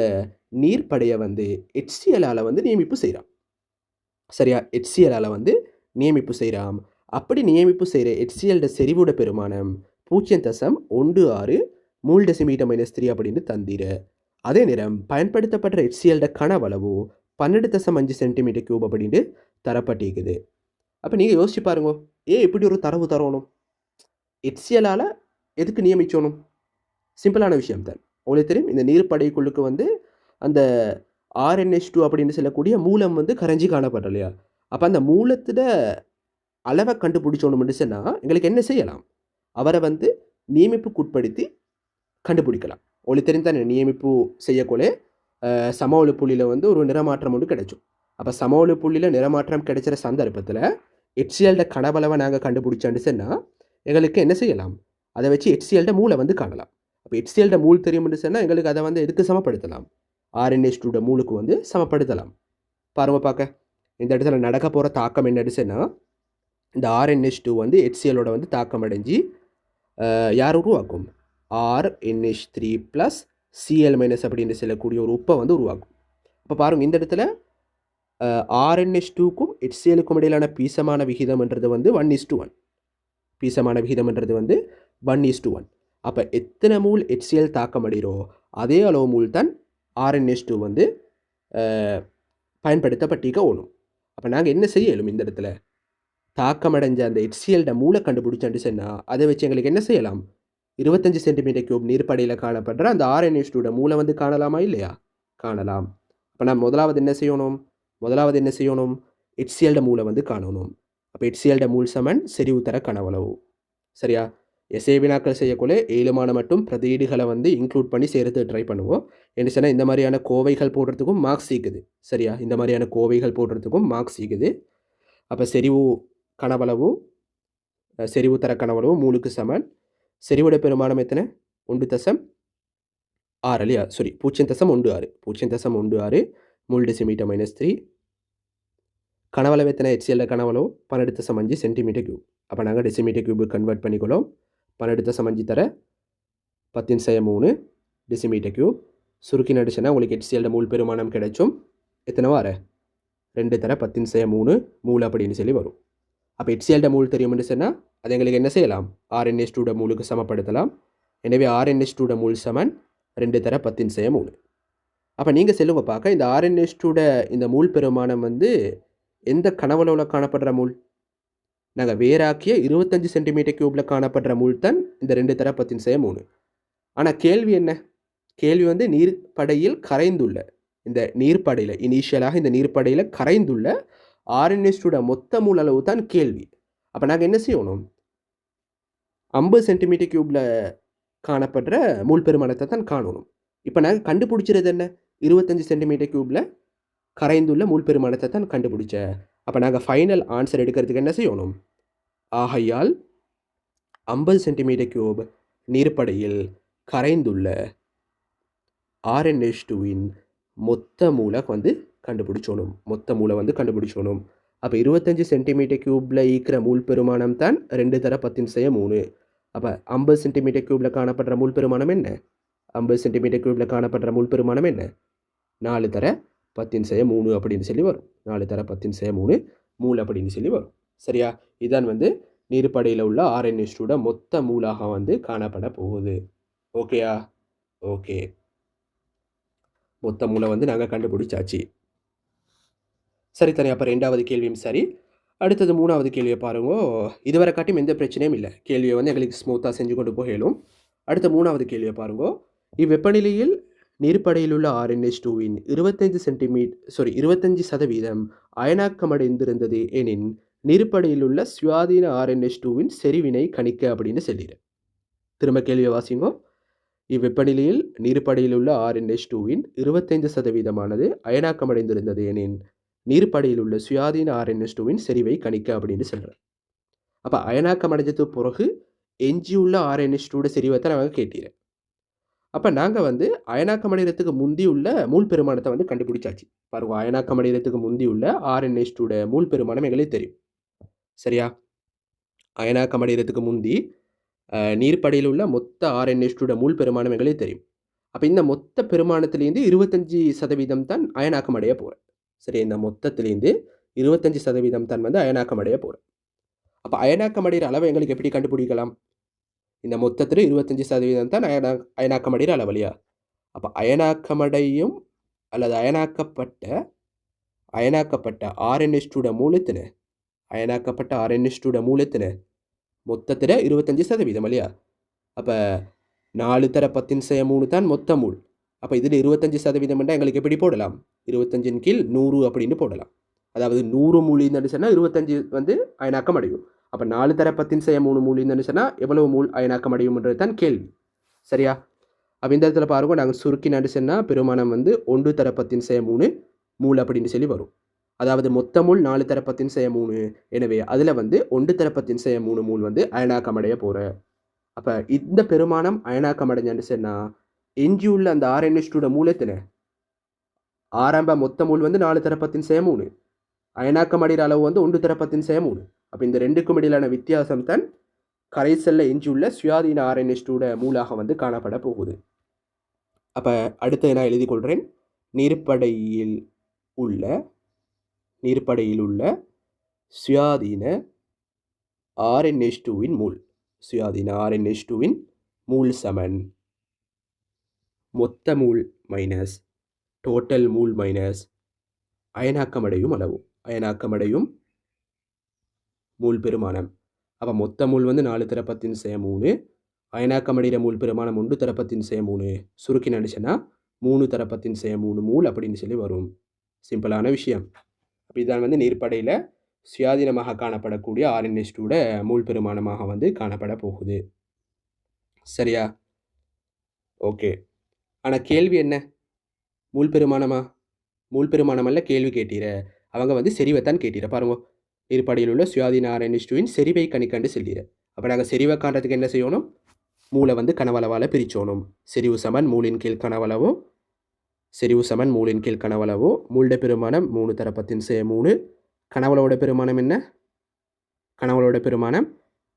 நீர்ப்படையை வந்து HCl வந்து நியமிப்பு செய்கிறான். சரியா? HCl வந்து நியமிப்பு செய்கிறான். அப்படி நியமிப்பு செய்கிற HCl செறிவோட பெருமானம் 0.16 மூல் டெசிமீட்டர் -3 அப்படின்னு தந்திர. அதே நேரம் பயன்படுத்தப்படுற HCl கனவளவு 12.5 சென்டிமீட்டர் கியூப் அப்படின்னு தரப்பட்டிருக்குது. அப்போ நீங்கள் யோசிச்சு பாருங்க, இப்படி ஒரு தரவு தரணும்? HCl எதுக்கு நியமிச்சோணும்? சிம்பிளான விஷயம் தான். உங்களுக்கு தெரியும், இந்த நீர்ப்படைக்குள்ளுக்கு வந்து அந்த RnH2 அப்படின்னு சொல்லக்கூடிய மூலம் வந்து கரைஞ்சி காணப்படுற இல்லையா? அப்போ அந்த மூலத்தோட அளவை கண்டுபிடிச்சோணும்னு சொன்னால் எங்களுக்கு என்ன செய்யலாம்? அவரை வந்து நியமிப்புக்குட்படுத்தி கண்டுபிடிக்கலாம். உங்களுக்கு தெரிந்தானே, நியமிப்பு செய்யக்கொள்ள சமவெளி புள்ளியில் வந்து ஒரு நிறமாற்றம் ஒன்று கிடைக்கும். அப்போ சமவெளி புள்ளியில் நிறமாற்றம் கிடைச்சிற சந்தர்ப்பத்தில் HCl கனவளவை நாங்கள் கண்டுபிடிச்சோன்னு சொன்னால் எங்களுக்கு என்ன செய்யலாம்? அதை வச்சு HCl மூளை வந்து காணலாம். அப்போ HCl மூல் தெரியும்னு சொன்னால் எங்களுக்கு அதை வந்து எதுக்கு சமப்படுத்தலாம்? RnH2 மூலுக்கு வந்து சமப்படுத்தலாம். பாருங்க பார்க்க. இந்த இடத்துல நடக்க போகிற தாக்கம் என்னன்னு சொன்னால், இந்த RnH2 வந்து HClோட வந்து தாக்கம் அடைஞ்சு யார் உருவாக்கும்? RnH3 + Cl- அப்படின்னு சொல்லக்கூடிய ஒரு உப்பை வந்து உருவாக்கும். இப்போ பாருங்கள், இந்த இடத்துல RnH2க்கும் HClக்கும் இடையிலான பீசமான விகிதம்ன்றது வந்து 1:1. பீசமான விகிதம்ன்றது வந்து 1:1. அப்போ எத்தனை மூல் HCl தாக்கம் அடைகிறோ அதே அளவு மூல் தான் RnH2 வந்து பயன்படுத்தப்பட்டிருக்க ஓணும். அப்போ நாங்கள் என்ன செய்யலும்? இந்த இடத்துல தாக்கம் அடைஞ்ச அந்த HCl மூளை கண்டுபிடிச்சான்னு சொன்னால் அதை வச்சு எங்களுக்கு என்ன செய்யலாம்? 25 சென்டிமீட்டர் கியூப் நீர்ப்படையில் காணப்படுற அந்த RnH2 மூளை வந்து காணலாமா இல்லையா? காணலாம். அப்போ நான் முதலாவது என்ன செய்யணும்? HCl மூளை வந்து காணணும். அப்போ HCl மூல் சமன் செறிவு தர கனவளவு. சரியா? எஸ்ஏ வினாக்கள் செய்யக்குள்ளே 7 மட்டும் பிரதீடுகளை வந்து இன்க்ளூட் பண்ணி சேர்த்து ட்ரை பண்ணுவோம். என்ன சொன்னால் இந்த மாதிரியான கோவைகள் போடுறதுக்கும் மார்க்ஸ் இருக்குது. சரியா, இந்த மாதிரியான கோவைகள் போடுறதுக்கும் மார்க்ஸ் இருக்குது. அப்போ செறிவு கனவளவு செறிவு தர கனவளவு 3க்கு சமன். செறிவுட பெருமானம் எத்தனை? 1.6 இல்லையா? Sorry 0.16 0.16 மூல் decimetre -3. கனவளவு எத்தனை? HCl கனவளவு 12.5 சென்டிமீட்டர் கியூப். அப்போ நாங்கள் டெசிமீட்டர் கியூபு கன்வெர்ட் பண்ணிக்கொள்ளோம். 12.5 தர 10⁻³ டெசிமீட்டர் கியூப். சுருக்கி நடிச்சுன்னா உங்களுக்கு HCl மூல் பெருமானம் கிடைச்சும். எத்தனை வார? 2 தர 10⁻³ மூல் அப்படின்னு சொல்லி வரும். அப்போ HCl மூல் தெரியும்னு சொன்னால் அது எங்களுக்கு என்ன செய்யலாம்? RnH2 மூலுக்கு சமப்படுத்தலாம். எனவே RnH2 மூல் சமன் 2 தர 10⁻³. அப்போ நீங்கள் செல்லுங்க பார்க்க இந்த RnH2 இந்த மூல் பெருமானம் வந்து எந்த கனவளவில் காணப்படுற மூல்? நாங்கள் வேறாக்கிய 25 சென்டிமீட்டர் கியூபில் காணப்படுற மூல் தான் இந்த 2 தர 10⁻³. ஆனால் கேள்வி என்ன? கேள்வி வந்து நீர்ப்படையில் கரைந்துள்ள இந்த நீர்ப்படையில் இனிஷியலாக இந்த நீர்ப்படையில் கரைந்துள்ள RnH2 மொத்த மூல் அளவு தான் கேள்வி. அப்போ நாங்கள் என்ன செய்யணும்? 50 சென்டிமீட்டர் கியூபில் காணப்படுற மூல் பெருமானத்தை தான் காணணும். இப்போ நாங்கள் கண்டுபிடிச்சிறது என்ன? 25 சென்டிமீட்டர் கியூபில் கரைந்துள்ள மூல் பெருமானத்தை தான் கண்டுபிடிச்ச. அப்போ நாங்கள் ஃபைனல் ஆன்சர் எடுக்கிறதுக்கு என்ன செய்யணும்? ஆகையால் 50 சென்டிமீட்டர் கியூப் நீர்ப்படையில் கரைந்துள்ள RnH2 மொத்த மூலை வந்து கண்டுபிடிச்சோணும். மொத்த மூலை வந்து கண்டுபிடிச்சோணும். அப்போ 25 சென்டிமீட்டர் கியூபில் ஈக்கிற மூல் பெருமானம் தான் 2 தர 10⁻³. அப்போ 50 சென்டிமீட்டர் கியூபில் காணப்படுற மூல் பெருமானம் என்ன? 50 சென்டிமீட்டர் கியூபில் காணப்படுற மூல் பெருமானம் என்ன? 4 தர 10⁻³ அப்படின்னு சொல்லி வரும். 4 தர 10⁻³ மூல் அப்படின்னு சொல்லி வரும். சரியா, இதான் வந்து நீர்ப்படையில் உள்ள RnH2 மொத்த மூலாக வந்து காணப்பட போகுது. ஓகேயா? ஓகே, மொத்த மூலை வந்து நாங்கள் கண்டுபிடிச்சாச்சு. சரி தானே? அப்போ 2வது கேள்வியும் சரி. அடுத்தது 3வது கேள்வியை பாருங்க. இதுவரை காட்டியும் எந்த பிரச்சனையும் இல்லை. கேள்வியை வந்து எங்களுக்கு ஸ்மூத்தாக செஞ்சு கொண்டு போகலும். அடுத்த 3வது கேள்வியை பாருங்க. இவ்வெப்பநிலையில் நீர்ப்படையில் உள்ள RnH2 25% அயனாக்கமடைந்திருந்தது எனின் நீர்ப்படையில் உள்ள சுயாதீன RnH2 செறிவினை கணிக்க அப்படின்னு சொல்லிடு. திரும்ப கேள்வியை வாசிங்கோ. இவ்வெப்பநிலையில் நீர்ப்படையில் உள்ள RnH2 25% அயனாக்கமடைந்திருந்தது எனின் நீர்ப்படையில் உள்ள சுயாதீன RnH2 செறிவை கணிக்க அப்படின்னு சொல்கிறேன். அப்போ அயனாக்கம் அடைஞ்சது பிறகு எஞ்சியுள்ள RnH2 செறிவை நாங்கள் கேட்டீரேன். அப்போ நாங்கள் வந்து அயனாக்கம் அடைகிறதுக்கு முந்தி உள்ள மூல் பெருமானத்தை வந்து கண்டுபிடிச்சாச்சு. பாருங்க, அயனாக்கம் அடைகிறதுக்கு முந்தி உள்ள RnH2 மூல் பெருமானம் எங்களுக்கு தெரியும். சரியா, அயனாக்கம் அடைகிறதுக்கு முந்தி நீர்ப்படையில் உள்ள மொத்த RnH2 மூல் பெருமானம் எங்களுக்கு தெரியும். அப்போ இந்த மொத்த பெருமானத்திலேருந்து 25% தான் அயனாக்கம் அடைய போகிறேன். சரி, இந்த மொத்தத்திலேருந்து 25% தான் வந்து அயனாக்கம் அடைய போகிறேன். அப்போ அயனாக்கம் அடைகிற அளவை எங்களுக்கு எப்படி கண்டுபிடிக்கலாம்? இந்த மொத்தத்தில் 25% தான் அயனாக்கம் அடைகிற அளவு இல்லையா? அப்போ அயனாக்கமடையும் அல்லது அயனாக்கப்பட்ட RnH2 மூலத்தின அயனாக்கப்பட்ட RnH2 மூலத்தின மொத்தத்தில் 25% இல்லையா? அப்போ 4 தர 10⁻³ தான் மொத்த மூல். அப்போ இதில் 25% எங்களுக்கு எப்படி போடலாம்? 25 கீழ் 100 அப்படின்னு போடலாம். அதாவது 100 மூல் இருந்துன்னு சொன்னால் 25 வந்து அயனாக்கம் அடையும். அப்போ 4 தர 10⁻³ மூல் இருந்துன்னு சொன்னால் எவ்வளவு மூல் அயனாக்கம் அடையும்ன்றது தான் கேள்வி. சரியா, அப்போ இந்த இடத்துல பாருங்க, நாங்கள் சுருக்கி நடு சொன்னால் பெருமானம் வந்து 1 தர 10⁻³ மூல் அப்படின்னு சொல்லி வரும். அதாவது மொத்த மூல் 4 தர 10⁻³. எனவே அதில் வந்து 1 தர 10⁻³ மூல் வந்து அயனாக்கம் அடைய போகிற. அப்போ இந்த பெருமானம் அயனாக்கம் அடைஞ்சான்னு சொன்னால் எஞ்சியுள்ள அந்த RnH2 மூலத்தின ஆரம்ப மொத்த மூல் வந்து 4 தர 10⁻³ அயனாக்கம் அடைகிற அளவு வந்து 1 தர 10⁻³. அப்போ இந்த ரெண்டுக்கும் இடையிலான வித்தியாசம் தான் கரைசல்ல எஞ்சியுள்ள சுயாதீன RnH2 மூலாக வந்து காணப்பட போகுது. அப்போ அடுத்து நான் எழுதி கொள்கிறேன். நீர்ப்படையில் உள்ள சுயாதீன RnH2 மூல். சுயாதீன RnH2 மூல் சமன் மொத்த mole minus total mole minus அயனாக்கமடையும் அளவு. அயனாக்கமடையும் மூல் பெருமானம். அப்போ மொத்த மூல் வந்து 4 தர 10⁻³ அயனாக்கமடைகிற மூல் பெருமானம் 1 தர 10⁻³ சுருக்கி நடிச்சுன்னா 3 தர 10⁻³ மூல் அப்படின்னு சொல்லி வரும். சிம்பிளான விஷயம். அப்போ இதான் வந்து நீர்ப்படையில் சுயாதீனமாக காணப்படக்கூடிய RnH2 மூல் பெருமானமாக வந்து காணப்பட போகுது. சரியா? ஓகே. ஆனால் கேள்வி என்ன? மூல் பெருமானமா? மூல் பெருமானம் அல்ல கேள்வி கேட்டீர. அவங்க வந்து செறிவைத்தான் கேட்டீர. பாருங்க, இருப்படியில் உள்ள சுயாதீன RnH2வின் செறிவை கணிக்கண்டு செல்லீர. அப்போ நாங்கள் செறிவை காண்றதுக்கு என்ன செய்யணும்? மூளை வந்து கனவளவால் பிரிச்சோணும். செறிவு சமன் மூலின் கீழ் கனவளவோ, செறிவு சமன் மூலின் கீழ் கனவளவோ, மூல்ட பெருமானம் 3 × 10⁻³ கனவளவோட பெருமானம் என்ன? கனவளவோட பெருமானம்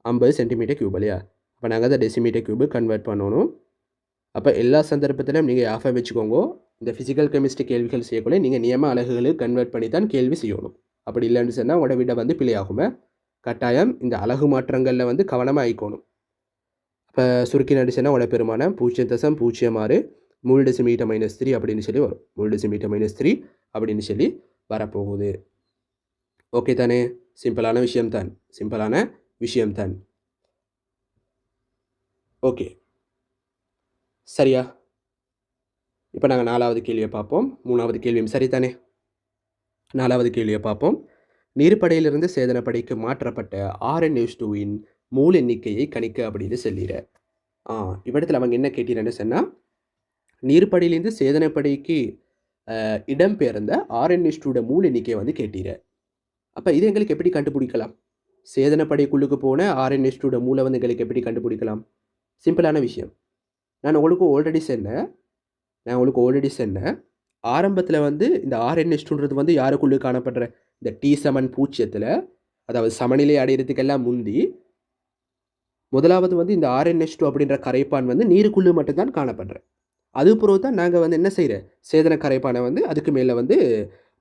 50 cm³ இல்லையா? அப்போ நாங்கள் அதை டெசிமீட்டர்³ கன்வெர்ட் பண்ணணும். அப்போ எல்லா சந்தர்ப்பத்திலும் நீங்கள் ஆஃபாக வச்சுக்கோங்க, இந்த ஃபிசிக்கல் கெமிஸ்ட்ரி கேள்விகள் செய்யக்குள்ள நீங்கள் நியம அலகுகளுக்கு கன்வெர்ட் பண்ணி தான் கேள்வி செய்யணும். அப்படி இல்லைன்னு சொன்னால் உங்களோட விட வந்து பிழையாகுமே. கட்டாயம் இந்த அலகு மாற்றங்களில் வந்து கவனமாக ஆயிக்கணும். இப்போ சுருக்கி நடிச்சுன்னா உங்களோட பெருமானம் 0.06 மூல் டெசிமீட்டர் -3 அப்படின்னு சொல்லி வரும். மூல் டெசிமீட்டர் -3 அப்படின்னு சொல்லி வரப்போகுது. ஓகே தானே? சிம்பிளான விஷயம்தான், சிம்பிளான விஷயம்தான். ஓகே, சரியா? இப்போ நாங்கள் 4வது கேள்வியை பார்ப்போம். 3வது கேள்வியும் சரிதானே? 4வது கேள்வியை பார்ப்போம். நீர்ப்படையிலிருந்து சேதனப்படைக்கு மாற்றப்பட்ட RnH2வின் மூல் எண்ணிக்கையை கணிக்க அப்படின்னு சொல்லிடுற. இவ்விடத்தில் அவங்க என்ன கேட்டீங்கன்னு சொன்னால், நீர்ப்படையிலேருந்து சேதனப்படைக்கு இடம்பெயர்ந்த RnH2 மூல் எண்ணிக்கையை வந்து கேட்டீர. அப்போ இது எங்களுக்கு எப்படி கண்டுபிடிக்கலாம்? சேதனப்படைக்குள்ளுக்கு போன RnH2 மூலை வந்து எங்களுக்கு எப்படி கண்டுபிடிக்கலாம்? சிம்பிளான விஷயம். நான் உங்களுக்கு ஆல்ரெடி சொன்னேன். ஆரம்பத்தில் வந்து இந்த RnH2ன்றது வந்து யாருக்குள்ளே காணப்படுற இந்த T7 பூச்சியத்தில், அதாவது சமநிலை அடையிறதுக்கெல்லாம் முந்தி முதலாவது வந்து இந்த RnH2 அப்படின்ற கரைப்பான் வந்து நீருக்குள்ளே மட்டும்தான் காணப்படுற. அது பிறகு தான் நாங்கள் வந்து என்ன செய்கிறோம், சேதன கரைப்பானை வந்து அதுக்கு மேலே வந்து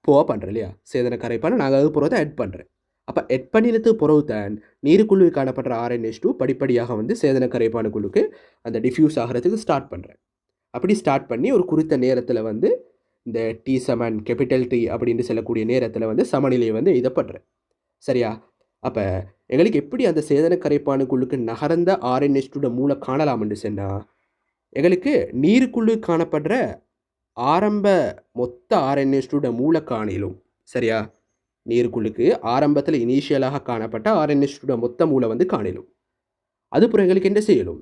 பண்ணுறோம் இல்லையா? சேதன கரைப்பானை நாங்கள் அது பிறகு தான் எட் பண்ணுறோம். அப்போ எட் பண்ணினது பிறகு தான் நீருக்குள்ளே காணப்படுற RnH2 படிப்படியாக வந்து சேதன கரைப்பானுக்குள்ளுக்கு அந்த டிஃப்யூஸ் ஆகிறதுக்கு ஸ்டார்ட் பண்ணுறேன். அப்படி ஸ்டார்ட் பண்ணி ஒரு குறித்த நேரத்தில் வந்து இந்த T7 கேபிட்டல் T அப்படின்னு சொல்லக்கூடிய நேரத்தில் வந்து சமநிலையை வந்து இதப்படுறேன். சரியா? அப்போ எங்களுக்கு எப்படி அந்த சேதன கரைப்பானுக்குள்ளுக்கு நகர்ந்த RnH2 மூளை காணலாம்னு சொன்னால், எங்களுக்கு நீருக்குள்ளே காணப்படுற ஆரம்ப மொத்த RnH2 மூளை காணிலும். சரியா? நீருக்குள்ளுக்கு ஆரம்பத்தில் இனிஷியலாக காணப்பட்ட RnH2 மொத்த மூளை வந்து காணிலும். அதுபுறம் எங்களுக்கு என்ன செய்யலும்?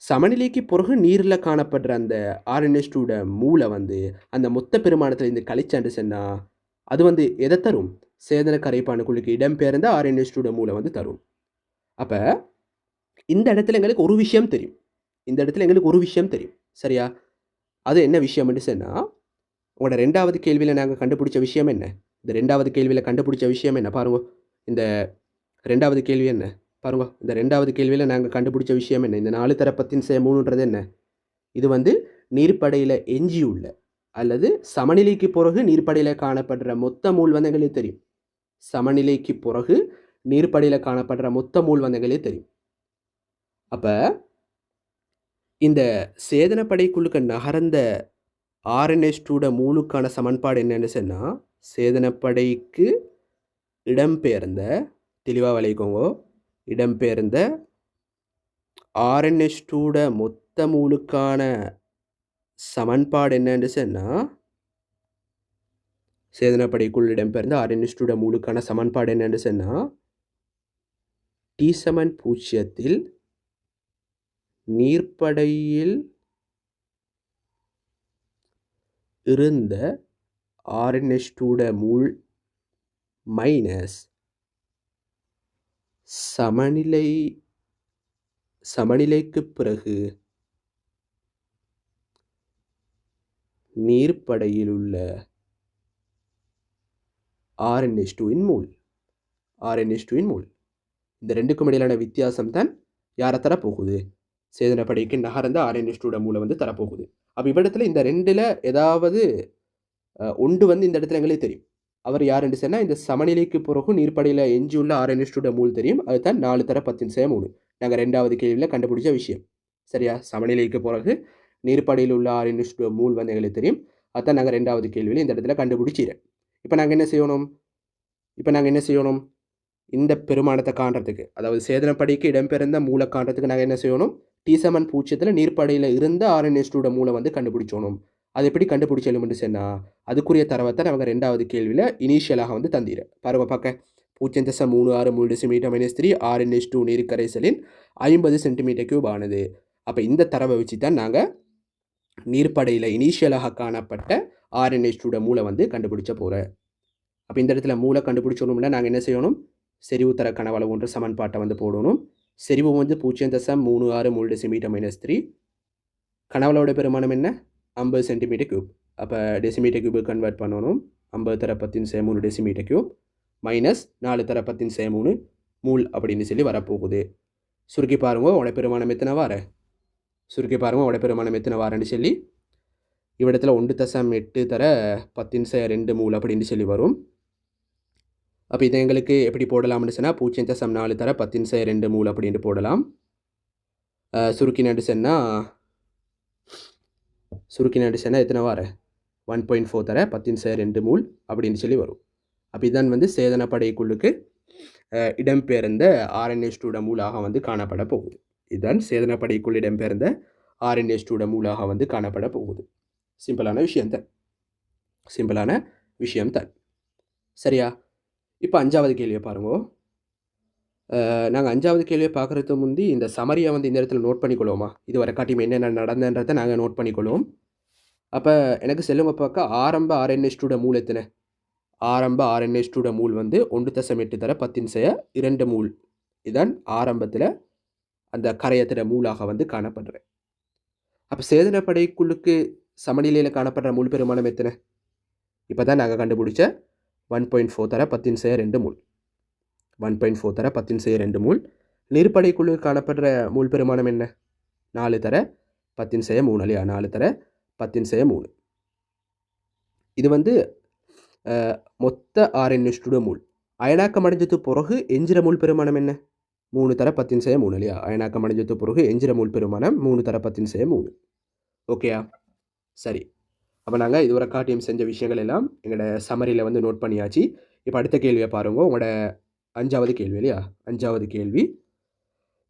சமநிலைக்கு பிறகு நீரில் காணப்படுற அந்த RnH2 மூளை வந்து அந்த மொத்த பெருமானத்தில் இந்த கழிச்சாண்டு சொன்னால் அது வந்து எதை தரும்? சேதன கரைப்பானுக்குள்ளுக்கு இடம்பெயர்ந்த RnH2 மூளை வந்து தரும். அப்போ இந்த இடத்துல எங்களுக்கு ஒரு விஷயம் தெரியும். சரியா? அது என்ன விஷயம்னு சொன்னால், உங்களோட 2வது கேள்வியில் நாங்கள் கண்டுபிடிச்ச விஷயம் என்ன? இந்த 2வது கேள்வியில் கண்டுபிடிச்ச விஷயம் என்ன பாருங்க. இந்த 2வது கேள்வி என்ன பாருங்க. இந்த 2வது கேள்வியில் நாங்கள் கண்டுபிடிச்ச விஷயம் என்ன? இந்த 4 × 10⁻³ என்ன? இது வந்து நீர்ப்படையில் எஞ்சியுள்ள அல்லது சமநிலைக்கு பிறகு நீர்ப்படையில் காணப்படுற மொத்த மூல் வந்து எங்களுக்கு தெரியும். சமநிலைக்கு பிறகு நீர்ப்படையில் காணப்படுற மொத்த மூல் வந்து எங்களுக்கு தெரியும். அப்போ இந்த சேதனப்படைக்குள்ளுக்கு நகர்ந்த RnH2 மூலுக்கான சமன்பாடு என்னன்னு சொன்னால், சேதனப்படைக்கு இடம்பெயர்ந்த, தெளிவாக விளைவிக்கோங்க, இடம்பெயர்ந்த RnH2 மொத்த மூலுக்கான சமன்பாடு என்னன்னு சொன்னால், சேதனப்படைக்குள் இடம்பெயர்ந்த RnH2 மூலுக்கான சமன்பாடு என்னன்னு சொன்னால், T7 பூச்சியத்தில் நீர்ப்படையில் இருந்த RnH2 மூல் மைனஸ் சமநிலைக்கு பிறகு நீர்ப்படையில் உள்ள RnH2 மூல். இந்த ரெண்டுக்கும் இடையிலான வித்தியாசம் தான் யாரை தரப்போகுது? சேதனப்படைக்கு நகர்ந்த RnH2 மூலை வந்து தரப்போகுது. அப்போ இவ்விடத்தில் இந்த ரெண்டில் ஏதாவது ஒன்று வந்து இந்த இடத்துல எங்களுக்கு தெரியும். அவர் யாருன்னு சொன்னால், இந்த சமநிலைக்கு பிறகு நீர்ப்படையில் எஞ்சியுள்ள RnH2 மூல் தெரியும். அதுதான் 4 × 10⁻³ நாங்கள் 2வது கேள்வியில் கண்டுபிடிச்ச விஷயம். சரியா? சமநிலைக்கு பிறகு நீர்ப்படையில் உள்ள RnH2 மூல் வந்து எங்களுக்கு தெரியும். அதுதான் நாங்கள் 2வது கேள்வியில் இந்த இடத்துல கண்டுபிடிச்சிடுறேன். இப்போ நாங்கள் என்ன செய்யணும்? இந்த பெருமானத்தை காண்றதுக்கு, அதாவது சேதனப்படைக்கு இடம்பெயர்ந்த மூளை காண்றதுக்கு நாங்கள் என்ன செய்யணும்? T7 பூச்சியத்தில் நீர்ப்படையில் இருந்த RnH2 மூளை வந்து கண்டுபிடிச்சோணும். அது எப்படி கண்டுபிடிச்சலும்னு சொன்னால், அதுக்குரிய தரவத்தை நாங்கள் 2வது கேள்வியில் இனிஷியலாக வந்து தந்தீர. பாருங்க பார்க்க, 0.36 மூல் டெசிமீட்டர் மைனஸ் 3 RnH2 நீர் கரைசலின் 50 சென்டிமீட்டர் கியூப் ஆனது. அப்போ இந்த தரவை வச்சு தான் நாங்கள் நீர்ப்படையில் இனிஷியலாக காணப்பட்ட RnH2 மூளை வந்து கண்டுபிடிச்ச போகிறேன். அப்போ இந்த இடத்துல மூளை கண்டுபிடிச்சோம்னா நாங்கள் என்ன செய்யணும், செறிவு தர கனவளவு ஒன்று சமன்பாட்டை வந்து போடணும். செறிவு வந்து 0.36 மூல் டெசிமீட்டர் மைனஸ் 3, கனவளவோட பெருமானம் என்ன 50 சென்டிமீட்டர் கியூப். அப்போ டெசிமீட்டர் கியூபு கன்வெர்ட் பண்ணணும். 50 தர 10⁻³ டெசிமீட்டர் கியூப் மைனஸ் 4 தர 10⁻³ மூல் அப்படின்னு சொல்லி வரப்போகுது. சுருக்கி பாருங்க உட பெருமானம் எத்தனை வார, சுருக்கி பாருங்க உட பெருமானம் எத்தனை வாரன்னு சொல்லி இவ்விடத்தில் 1.8 தர 10⁻² மூல் அப்படின்னு சொல்லி வரும். அப்போ இதை எங்களுக்கு எப்படி போடலாம்னு சொன்னால் 0.4 தர 10⁻² மூல் அப்படின்ட்டு போடலாம். சுருக்கினு சொன்னால் எத்தனை வார 1.4 தர 10⁻² மூல் அப்படின்னு சொல்லி வரும். அப்போ இதான் வந்து சேதனப்படைக்குள்ளுக்கு இடம்பெயர்ந்த RnH2 மூலாக வந்து காணப்பட போகுது. இதுதான் சேதனப்படைக்குள் இடம்பெயர்ந்த RnH2 மூலாக வந்து காணப்பட போகுது. சிம்பிளான விஷயம்தான். சரியா? இப்போ 5வது கேள்வியை பாருங்க. நாங்கள் 5வது கேள்வியை பார்க்குறதுக்கு முந்தி இந்த சமரியை வந்து இந்த இடத்துல நோட் பண்ணிக்கொள்வோமா, இது வரை காட்டியும் என்னென்ன நடந்தன்றதை நாங்கள் நோட் பண்ணிக்கொள்வோம். அப்போ எனக்கு செல்லுங்க பார்க்க ஆரம்ப RnH2 மூல் எத்தனை, ஆரம்ப RnH2 மூல் வந்து 1.8 தர 10⁻² மூல். இதுதான் ஆரம்பத்தில் அந்த கரையத்திட மூலாக வந்து காணப்படுறேன். அப்போ சேதனப்படைக்குள்ளுக்கு சமநிலையில் காணப்படுற மூல் பெருமானம் எத்தனை, இப்போ தான் நாங்கள் கண்டுபிடிச்ச 1.4 தர 10⁻² மூல். 1.4 தர 10⁻² மூல். நீர்ப்படைக்குழு காணப்படுற மூல் பெருமானம் என்ன 4 தர 10⁻³ இல்லையா, 4 தர 10⁻³. இது வந்து மொத்த RnH2 மூல். அயனாக்கம் அடைஞ்சது பிறகு எஞ்சிற மூல் பெருமானம் என்ன 3 தர 10⁻³ இல்லையா. அயனாக்கம் அடைஞ்சது பிறகு எஞ்சிற மூல் பெருமானம் 3 தர 10⁻³. ஓகேயா? சரி. அப்போ நாங்கள் இதுவரை காட்டியம் செஞ்ச விஷயங்கள் எல்லாம் எங்களோட சமரியில் வந்து நோட் பண்ணியாச்சு. இப்போ அடுத்த கேள்வியை பாருங்க. உங்களோட 5வது கேள்வி இல்லையா. 5வது கேள்வி,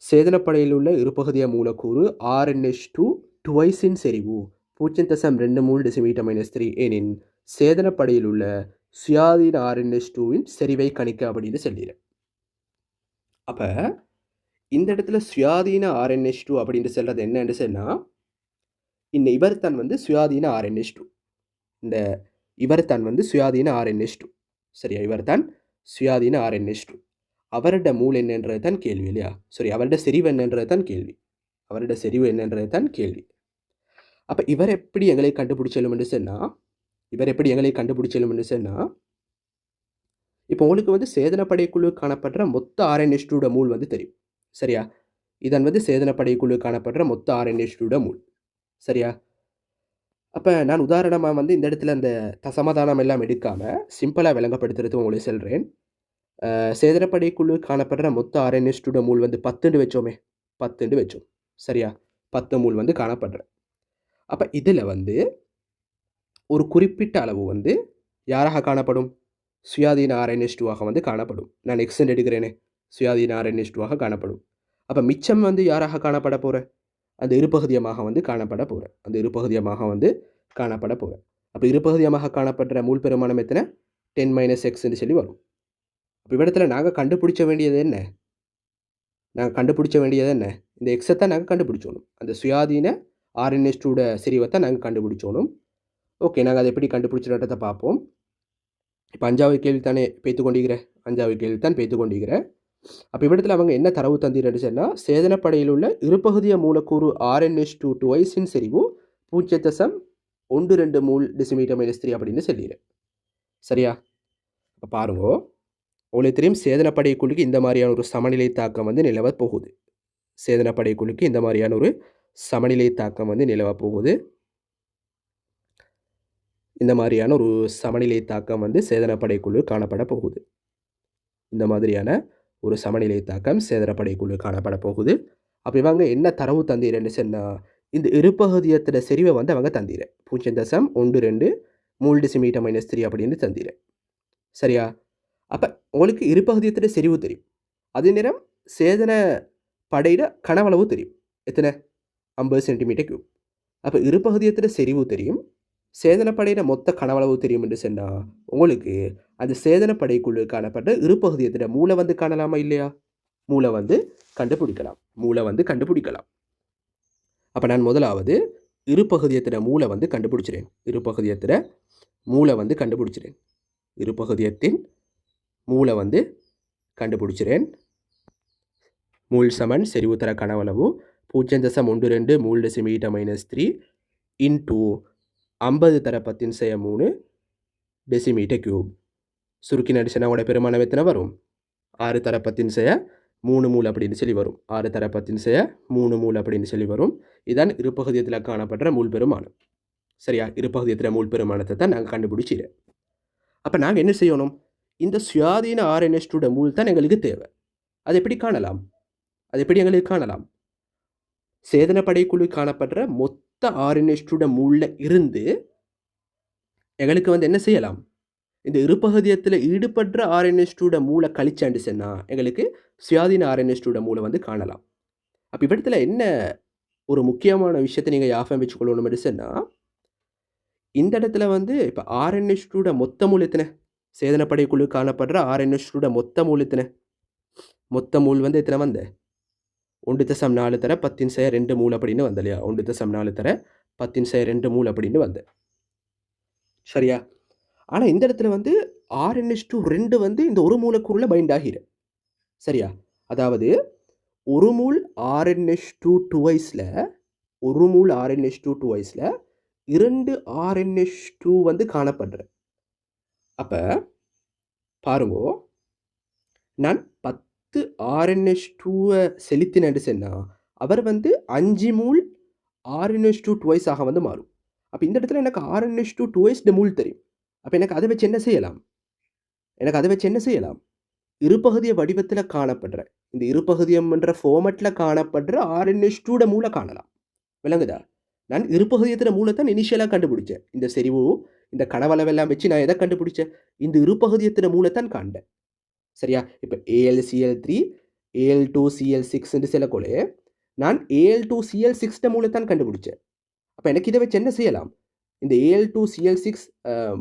சேதனப்படையில் உள்ள இருபகுதிய மூலக்கூறு RnH2 டுவைஸின் செறிவு 0.23 டெசிமீட்டர் மைனஸ் 3 எனின் சேதனப்படையில் உள்ள சுயாதீன RnH2வின் செறிவை கணிக்க அப்படின்னு சொல்லிடுறேன். அப்போ இந்த இடத்துல சுயாதீன RnH2 அப்படின்னு சொல்கிறது என்னன்னு சொன்னால், இந்த இவர்தான் வந்து சுயாதீன RnH2. இந்த இவர்தான் வந்து சுயாதீன RnH2. சரியா? இவர்தான் சுயாதீன RnH2. அவரோட மூல் என்னன்றது தான் கேள்வி இல்லையா. சரி, அவரோட செறிவு என்னன்றது தான் கேள்வி. அவரோட செறிவு என்னன்றது தான் கேள்வி. அப்போ இவர் எப்படி எங்களை கண்டுபிடிச்சலும்னு சொன்னால், இப்போ உங்களுக்கு வந்து சேதனப்படைக்குழு காணப்படுற மொத்த RnH2 மூல் வந்து தெரியும். சரியா? இதன் வந்து சேதனப்படைக்குழு காணப்படுற மொத்த RnH2 மூல். சரியா? அப்போ நான் உதாரணமாக வந்து இந்த இடத்துல அந்த சமாதானம் எல்லாம் எடுக்காமல் சிம்பிளாக விளங்கப்படுத்துறது உங்களுக்கு சொல்கிறேன். சேதனப்படைக்குழு காணப்படுற மொத்த RnH2 மூல் வந்து 10 வச்சோமே, 10 வச்சோம். சரியா? 10 மூல் வந்து காணப்படுற. அப்போ இதில் வந்து ஒரு குறிப்பிட்ட அளவு வந்து யாராக காணப்படும், சுயாதீன RnH2 வந்து காணப்படும். நான் எக்ஸ்டெண்ட் எடுக்கிறேனே, சுயாதீன RnH2 காணப்படும். அப்போ மிச்சம் வந்து யாராக காணப்பட போகிற, அந்த இருபகுதியமாக வந்து காணப்பட போகிறேன். அந்த இருபகுதியமாக வந்து காணப்பட போகிறேன். அப்போ இருபகுதியமாக காணப்படுற மூல் பெருமானம் எத்தனை 10 - xன்னு சொல்லி வரும். அப்போ இவ்விடத்தில் நாங்கள் கண்டுபிடிச்ச வேண்டியது என்ன, இந்த எக்ஸை தான் நாங்கள் கண்டுபிடிச்சோணும். அந்த சுயாதீன RnH2 செறிவை நாங்கள் கண்டுபிடிச்சோணும். ஓகே, நாங்கள் அதை எப்படி கண்டுபிடிச்சிடறதை பார்ப்போம். இப்போ 5வது கேள்வி தானே பேத்து கொண்டிருக்கிறேன். அப்போ இவ்விடத்தில் அவங்க என்ன தரவு தந்தீர்னு சொன்னால், சேதனப்படையில் உள்ள இருபகுதிய மூலக்கூறு RnH2 டுவைஸின் செறிவு 0.12 மூல் டெசிமீட்டர் மைனஸ் 3 அப்படின்னு சொல்லிடுறேன். சரியா? இப்போ பாருங்க, உங்களுக்கு தெரியும் சேதனப்படைக்குழுக்கு இந்த மாதிரியான ஒரு சமநிலை தாக்கம் வந்து நிலவ போகுது. சேதனப்படைக்குழுக்கு இந்த மாதிரியான ஒரு சமநிலை தாக்கம் வந்து நிலவ போகுது. இந்த மாதிரியான ஒரு சமநிலை தாக்கம் வந்து சேதனப்படைக்குழு காணப்பட போகுது. இந்த மாதிரியான ஒரு சமநிலை தாக்கம் சேதனப்படைக்குழு காணப்பட போகுது. அப்போ இவங்க என்ன தரவு தந்தீரன்னு சொன்னால், இந்த இருபகுதியத்தோட செறிவை வந்து அவங்க தந்தீர 0.12 மூல் டெசிமீட்டர் மைனஸ் 3 அப்படின்னு தந்தீர. சரியா? அப்போ உங்களுக்கு இருபகுதியத்தோட செறிவு தெரியும், அதே நேரம் சேதன படையிட கனவளவு தெரியும். எத்தனை 50 சென்டிமீட்டர் கியூப். அப்போ இருபகுதியத்தோட செறிவு தெரியும், சேதனப்படையிட மொத்த கனவளவு தெரியும் என்று சொன்னால் உங்களுக்கு அந்த சேதனப்படைக்குழு காணப்பட்ட இருபகுதியத்திட மூளை வந்து காணலாமா இல்லையா? மூளை வந்து கண்டுபிடிக்கலாம். அப்போ நான் முதலாவது இருபகுதியத்திட மூளை வந்து கண்டுபிடிச்சிறேன். இருபகுதியத்தின் மூளை வந்து கண்டுபிடிச்சிறேன். மூல் சமன் செறிவுத்தர கனவளவு 0.12 மூல் டெசிமீட்டர் -3 இன்டூ 50 தர 10⁻³ டெசிமீட்டர் கியூப். சுருக்கி நடிச்சனா உங்களோட பெருமானம் எத்தனை வரும்? 6 தர 10⁻³ மூல் அப்படின்னு சொல்லி வரும். 6 தர 10⁻³ மூல் அப்படின்னு சொல்லி வரும். இதான் இருபகுதியத்தில் காணப்படுற மூல் பெருமானம். சரியா? இருபகுதியத்தில் மூல் பெருமானத்தை தான் நாங்கள் கண்டுபிடிச்சிடுறோம். அப்போ நாங்கள் என்ன செய்யணும்? இந்த சுயாதீன RNH2 மூல் தான் எங்களுக்கு தேவை. அது எப்படி காணலாம்? எங்களுக்கு காணலாம்? சேதனப்படைக்குழு காணப்படுற மொத்த RNH2 மூல்ல இருந்து எங்களுக்கு வந்து என்ன செய்யலாம்? இந்த இருபகுதியத்தில் ஈடுபடுற RNH2 மூளை கழிச்சாண்டு சொன்னால் எங்களுக்கு சுயாதீன RNH2 மூளை வந்து காணலாம். அப்போ இவ்விடத்தில் என்ன ஒரு முக்கியமான விஷயத்தை நீங்கள் ஞாபகம் வச்சுக்கொள்ளணும் சொன்னால், இந்த இடத்துல வந்து இப்போ RNH2 மொத்த மூல் எத்தனை? சேதனப்படைக்குழு காணப்படுற RNH2 மொத்த மூல் எத்தனை? மொத்த மூல் வந்து எத்தனை வந்த? 1.4 தர 10⁻² மூல் அப்படின்னு வந்த இல்லையா? 1.4 தர 10⁻² மூல் அப்படின்னு வந்த. சரியா? ஆனால் இந்த இடத்துல வந்து RNH2 வந்து இந்த ஒரு மூலக்கூறில் பைண்ட் ஆகிரு. சரியா? அதாவது ஒரு மூல் RNH2 டுவைஸில் 2 RNH2 வந்து காணப்படுற. அப்போ பாருங்கோ, நான் 10 RNH2 செலுத்தினேன்னு சொன்னால் அவர் வந்து 5 மூல் RNH2 டுவைஸாக வந்து மாறும். அப்போ இந்த இடத்துல எனக்கு RNH2 டுவைஸ் மூல் தெரியும். அப்போ எனக்கு அதை வச்சு என்ன செய்யலாம்? இருபகுதிய வடிவத்தில் காணப்படுற இந்த இருபகுதியம் என்ற ஃபார்மேட்டில் காணப்படுற RNH2 மூளை காணலாம். விளங்குதா? நான் இருபகுதியத்தின் மூலத்தான் இனிஷியலாக கண்டுபிடிச்சேன். இந்த செறிவு, இந்த கனவளவெல்லாம் வச்சு நான் எதை கண்டுபிடிச்சேன்? இந்த இருபகுதியத்தின் மூலத்தான் காண்டேன். சரியா? இப்போ AlCl3 Al2Cl6 என்று சொல்லக்கொள்ளே நான் Al2Cl6 மூலத்தான் கண்டுபிடிச்சேன். அப்போ எனக்கு இதை வச்சு என்ன செய்யலாம்? இந்த Al2Cl6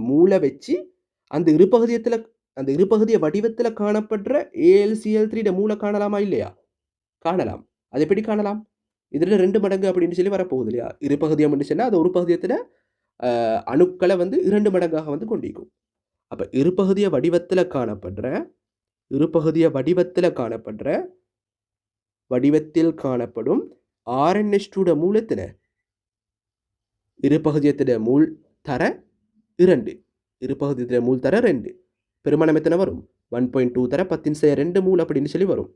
மூளை வச்சு அந்த இருபகுதிய வடிவத்தில் காணப்படுற AlCl3 மூளை காணலாமா இல்லையா? காணலாம். அது எப்படி காணலாம்? இதில் 2 மடங்கு அப்படின்னு சொல்லி வரப்போகுது இல்லையா? இருபகுதியம் சொன்னால் அது ஒரு பகுதியத்தில் அணுக்களை வந்து 2 மடங்காக வந்து கொண்டிருக்கும். அப்போ இருபகுதிய வடிவத்தில் காணப்படும் RNH2 மூலத்தின இருபகுதியத்திட மூல் தர 2. இருபகுதியத்திட மூல் தர 2. பெருமானம் எத்தனை வரும்? 1.2 தர 10⁻² மூல் அப்படின்னு சொல்லி வரும்.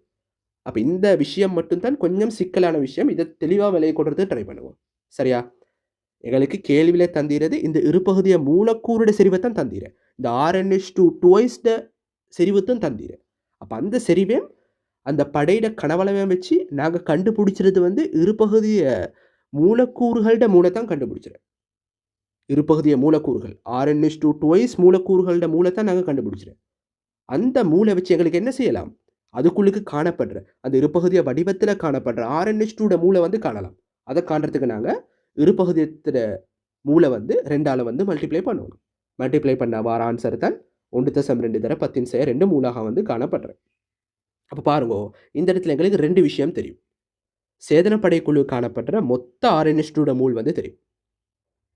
அப்போ இந்த விஷயம் மட்டும்தான் கொஞ்சம் சிக்கலான விஷயம். இதை தெளிவாக விலையை கொடுறதுக்கு ட்ரை பண்ணுவோம். சரியா? எங்களுக்கு கேள்வியில் தந்திரது இந்த இருபகுதிய மூலக்கூறுட செறிவைத்தான் தந்தீர. இந்த RNH2 டுவைஸ்ட செறிவுத்தான் தந்தீர. அப்போ அந்த செறிவையும் அந்த படையிட கனவளவையும் வச்சு நாங்கள் கண்டுபிடிச்சிருது வந்து இருபகுதிய மூலக்கூறுகளோட மூலத்தான் கண்டுபிடிச்சிடும். இருபகுதிய மூலக்கூறுகள் RNH2 டுவைஸ் மூலக்கூறுகளோட மூலத்தான் நாங்கள் கண்டுபிடிச்சிடும். அந்த மூளை வச்சு எங்களுக்கு என்ன செய்யலாம்? அதுக்குள்ளுக்கு காணப்படுற அந்த இருபகுதிய வடிவத்தில் காணப்படுற RNH2 மூளை வந்து காணலாம். அதை காண்றதுக்கு நாங்கள் இருபகுதியத்திட மூளை வந்து 2ஆல் வந்து மல்டிப்ளை பண்ணணும். மல்டிப்ளை பண்ண வார ஆன்சர் தான் 1.2 தர 10⁻² மூலாக வந்து காணப்படுற. அப்போ பாருங்க, இந்த இடத்துல எங்களுக்கு 2 விஷயம் தெரியும். சேதனப்படைக்குழு காணப்படுற மொத்த RNH2 மூல் வந்து தெரியும்.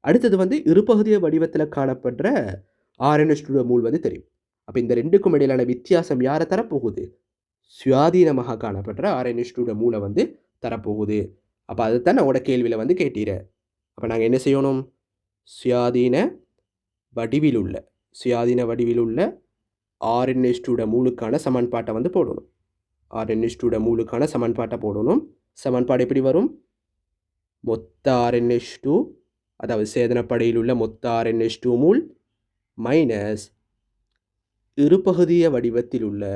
அடுத்தது வந்து இருபகுதிய வடிவத்தில் காணப்படுற RNH2 மூல் வந்து தெரியும். அப்போ இந்த 2க்கும் இடையிலான வித்தியாசம் யாரை தரப்போகுது? சுயாதீனமாக காணப்படுற RNH2 மூளை வந்து தரப்போகுது. அப்போ அதுதான் நம்மளோட கேள்வியில் வந்து கேட்டீர. அப்போ நாங்கள் என்ன செய்யணும்? சுயாதீன வடிவில் உள்ள RNH2 மூலுக்கான சமன்பாட்டை வந்து போடணும். RNH2 மூலுக்கான சமன்பாட்டை போடணும். சமன்பாடு எப்படி வரும்? மொத்த RNH2, அதாவது சேதனப்படையில் உள்ள மொத்த RNH2 மூல் மைனஸ் இருபகுதிய வடிவில் உள்ள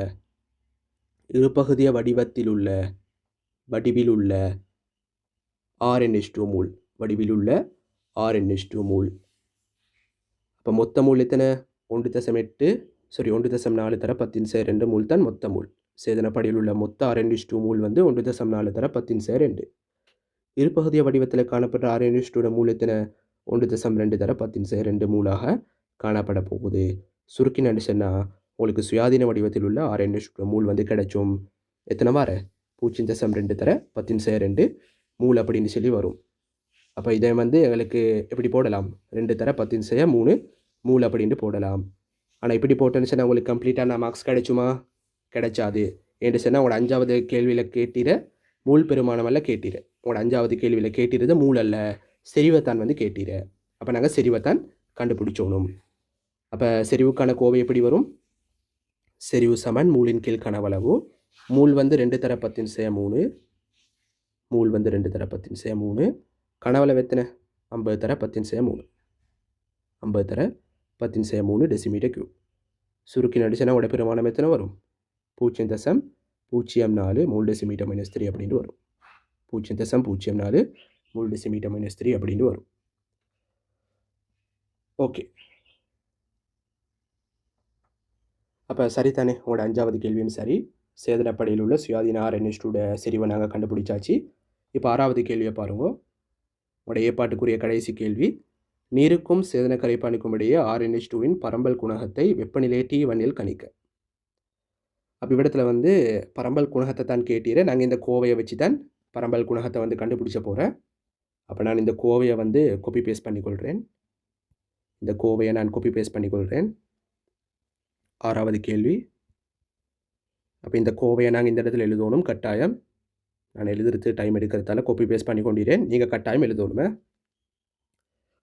RNH2 மூல். அப்போ மொத்த மூல் எத்தனை? 1.4 தர 10⁻² மூல் தான் மொத்த மூல். சேதனப்படையில் உள்ள மொத்த RNH2 மூல் வந்து 1.4 தர 10⁻². இருபகுதிய வடிவத்தில் காணப்படுற RNH2 மூல் எத்தனை? 1.2 தர 10⁻² மூலாக காணப்பட போகுது. சுருக்கினு சொன்னால் உங்களுக்கு சுயாதீன வடிவத்தில் உள்ள RNA மூல் வந்து கிடைச்சும். எத்தனை வார 0.2 தர 10^2 மூல் அப்படின்னு சொல்லி வரும். அப்போ இதை வந்து எங்களுக்கு எப்படி போடலாம்? 2 தர 10^3 மூல் அப்படின்ட்டு போடலாம். ஆனால் இப்படி போட்டேன்னு சொன்னால் உங்களுக்கு கம்ப்ளீட்டான மார்க்ஸ் கிடைச்சுமா? கிடைச்சாது. ஏன்னு சொன்னால் உங்களோட 5வது கேள்வியில் கேட்டிர மூல் பெருமானமல்ல கேட்டிர. உங்களோட 5வது கேள்வியில் கேட்டிருந்த மூல் அல்ல, செறிவைத்தான் வந்து கேட்டிர. அப்போ நாங்கள் செறிவைத்தான் கண்டுபிடிச்சோணும். அப்போ செறிவுக்கான கோவை எப்படி வரும்? செறிவு சமன் மூலின் கீழ் கனவளவு. மூல் வந்து 2 தர 10^3, மூல் வந்து 2 தர 10^3, கனவளவு எத்தனை? 50 தர 10^3, 50 தர 10^3 டெசிமீட்டர் கியூப். சுருக்கி நடிச்சனா உட பெருமானம் எத்தனை வரும்? 0.04 மூல் டெசிமீட்டர் -3 அப்படின்ட்டு வரும். 0.04 மூல் டெசிமீட்டர் -3 அப்படின்ட்டு வரும். ஓகே, அப்போ சரிதானே? உங்களோட 5வது கேள்வியும் சரி. சேதனப்படையில் உள்ள சுயாதீன RNA செறிவை நாங்கள் கண்டுபிடிச்சாச்சு. இப்போ 6வது கேள்வியை பாருங்க. உங்களோட ஏற்பாட்டுக்குரிய கடைசி கேள்வி. நீருக்கும் சேதன கரைப்பானுக்கும் இடையே RNA2வின் பரம்பல் குணகத்தை வெப்பநிலை T1இல் கணிக்க. அப்போ இவ்விடத்துல வந்து பரம்பல் குணகத்தை தான் கேட்டீர. நாங்கள் இந்த கோவையை வச்சு தான் பரம்பல் குணகத்தை வந்து கண்டுபிடிச்ச போகிறேன். அப்போ நான் இந்த கோவையை வந்து காப்பி பேஸ்ட் பண்ணிக்கொள்கிறேன். இந்த கோவையை நான் காப்பி பேஸ்ட் பண்ணிக்கொள்கிறேன். 6வது கேள்வி. அப்போ இந்த கோவையை நாங்கள் இந்த இடத்துல எழுதணும் கட்டாயம். நான் எழுதுறது டைம் எடுக்கிறதால காப்பி பேஸ்ட் பண்ணி கொண்டிறேன். நீங்கள் கட்டாயம் எழுதணுமே.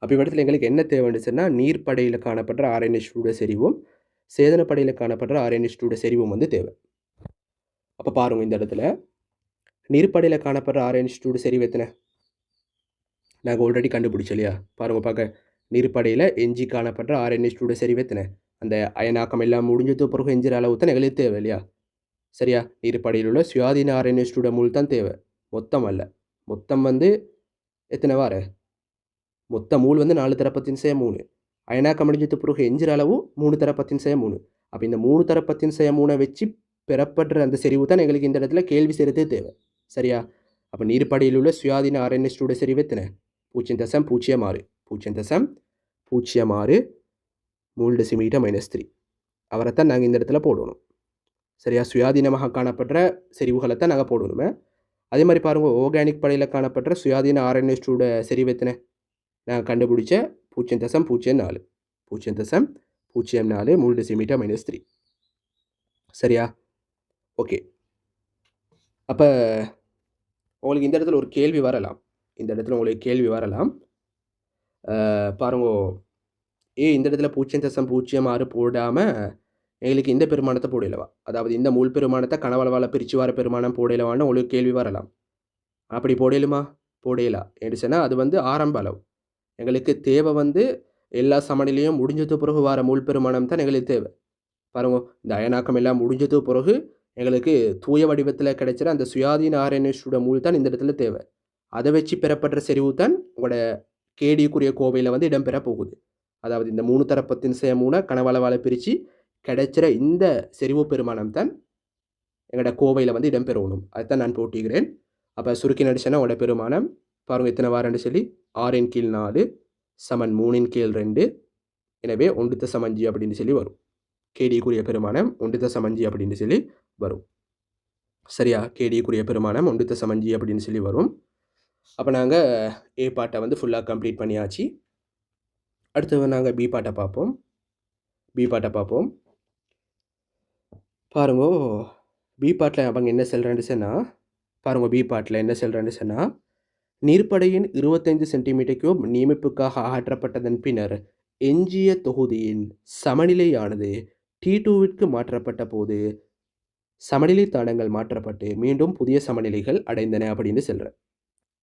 அப்போ இவ்விடத்தில் எங்களுக்கு என்ன தேவைன்னு சொன்னால் நீர்ப்படையில் காணப்படுற RNA செறிவும் சேதனப்படையில் காணப்படுற RNA செறிவும் வந்து தேவை. அப்போ பாருங்கள், இந்த இடத்துல நீர்ப்படையில் காணப்படுற RNA செறிவு எத்தனை? நாங்கள் ஆல்ரெடி கண்டுபிடிச்சோம் இல்லையா? பாருங்கள் பார்க்க. நீர்ப்படையில் எஞ்சி காணப்படுற RNA செறிவு எத்தனை? அந்த அயனாக்கம் எல்லாம் முடிஞ்சது பிறகு எஞ்சிற அளவு தான் எங்களுக்கு தேவை இல்லையா? சரியா? நீர்ப்படையில் உள்ள சுயாதீன RNA மூல் தான் தேவை, மொத்தம் அல்ல. மொத்தம் வந்து எத்தனை வார? மொத்த மூல் வந்து 4 தர 10^3. அயனாக்கம் முடிஞ்சது பிறகு எஞ்சிற அளவு 3 தர 10^3. அப்போ இந்த 3 தர 10^3 வச்சு பெறப்படுற அந்த செறிவு தான் எங்களுக்கு இந்த இடத்துல கேள்வி செய்கிறது தேவை. சரியா? அப்போ நீர்ப்படையில் உள்ள சுயாதீன RNA செறிவு எத்தனை? 0.06 0.06 மூல் டெசிமீட்டர் -3. அவரைத்தான் நாங்கள் இந்த இடத்துல போடணும். சரியா? சுயாதீனமாக காணப்படுற செறிவுகளை தான் நாங்கள் போடணுமே. அதே மாதிரி பாருங்கள், ஆர்கானிக் படையில் காணப்படுற சுயாதீன RNA செறிவு எத்தனை? நாங்கள் கண்டுபிடிச்ச 0.04 0.04 மூல் டெசிமீட்டர் -3. சரியா? ஓகே. அப்போ உங்களுக்கு இந்த இடத்துல ஒரு கேள்வி வரலாம். உங்களுக்கு கேள்வி வரலாம். பாருங்க, இந்த இடத்துல 0.06 போடாமல் எங்களுக்கு இந்த பெருமானத்தை போடலவா? அதாவது இந்த மூல் பெருமானத்தை கனவளவால் பிரித்து வர பெருமானம் போடலவான்னு உங்களுக்கு கேள்வி வரலாம். அப்படி போடலுமா? போடலாம். என்று சொன்னால் அது வந்து ஆரம்ப அளவு. எங்களுக்கு தேவை வந்து எல்லா சமநிலையும் முடிஞ்சது பிறகு வர மூல் பெருமானம் தான் எங்களுக்கு தேவை. பாருங்க, இந்த அயனாக்கம் எல்லாம் முடிஞ்சது பிறகு எங்களுக்கு தூய வடிவத்தில் கிடைச்சிற அந்த சுயாதீன RNA மூல் தான் இந்த இடத்துல தேவை. அதை வச்சு பெறப்படுற செறிவு தான் உங்களோட கேடிக்குரிய கோவையில் வந்து இடம்பெற போகுது. அதாவது இந்த 3 தர 10^3 கனவளவால் பிரித்து கிடைச்சிற இந்த செறிவு பெருமானம் தான் எங்களோட கோவையில் வந்து இடம்பெறணும். அதுதான் நான் போட்டிக்கிறேன். அப்போ சுருக்கி நடிச்சேன்னா உங்களோட பெருமானம் பாருங்கள் எத்தனை வாரன்னு சொல்லி 6/4 சமன் 3/2. எனவே 1/5 அப்படின்னு சொல்லி வரும். கேடிக்குரிய பெருமானம் 1/5 அப்படின்னு சொல்லி வரும். சரியா? கேடிக்குரிய பெருமானம் 1/5 அப்படின்னு சொல்லி வரும். அப்போ நாங்கள் ஏ பாட்டை வந்து ஃபுல்லாக கம்ப்ளீட் பண்ணியாச்சு. அடுத்து நாங்கள் பி பாட்டை பார்ப்போம். பாருங்க, பி பாட்டில் அவங்க என்ன சொல்கிறேன்னு சொன்னால், பாருங்கள் பி பாட்டில் என்ன சொல்கிறேன்னு சொன்னால், நீர்ப்படையின் 25 சென்டிமீட்டர் கியூப் நியமிப்புக்காக அகற்றப்பட்டதன் பின்னர் எஞ்சிய தொகுதியின் சமநிலையானது T2விற்கு மாற்றப்பட்ட போது சமநிலை தானங்கள் மாற்றப்பட்டு மீண்டும் புதிய சமநிலைகள் அடைந்தன அப்படின்னு சொல்கிறேன்.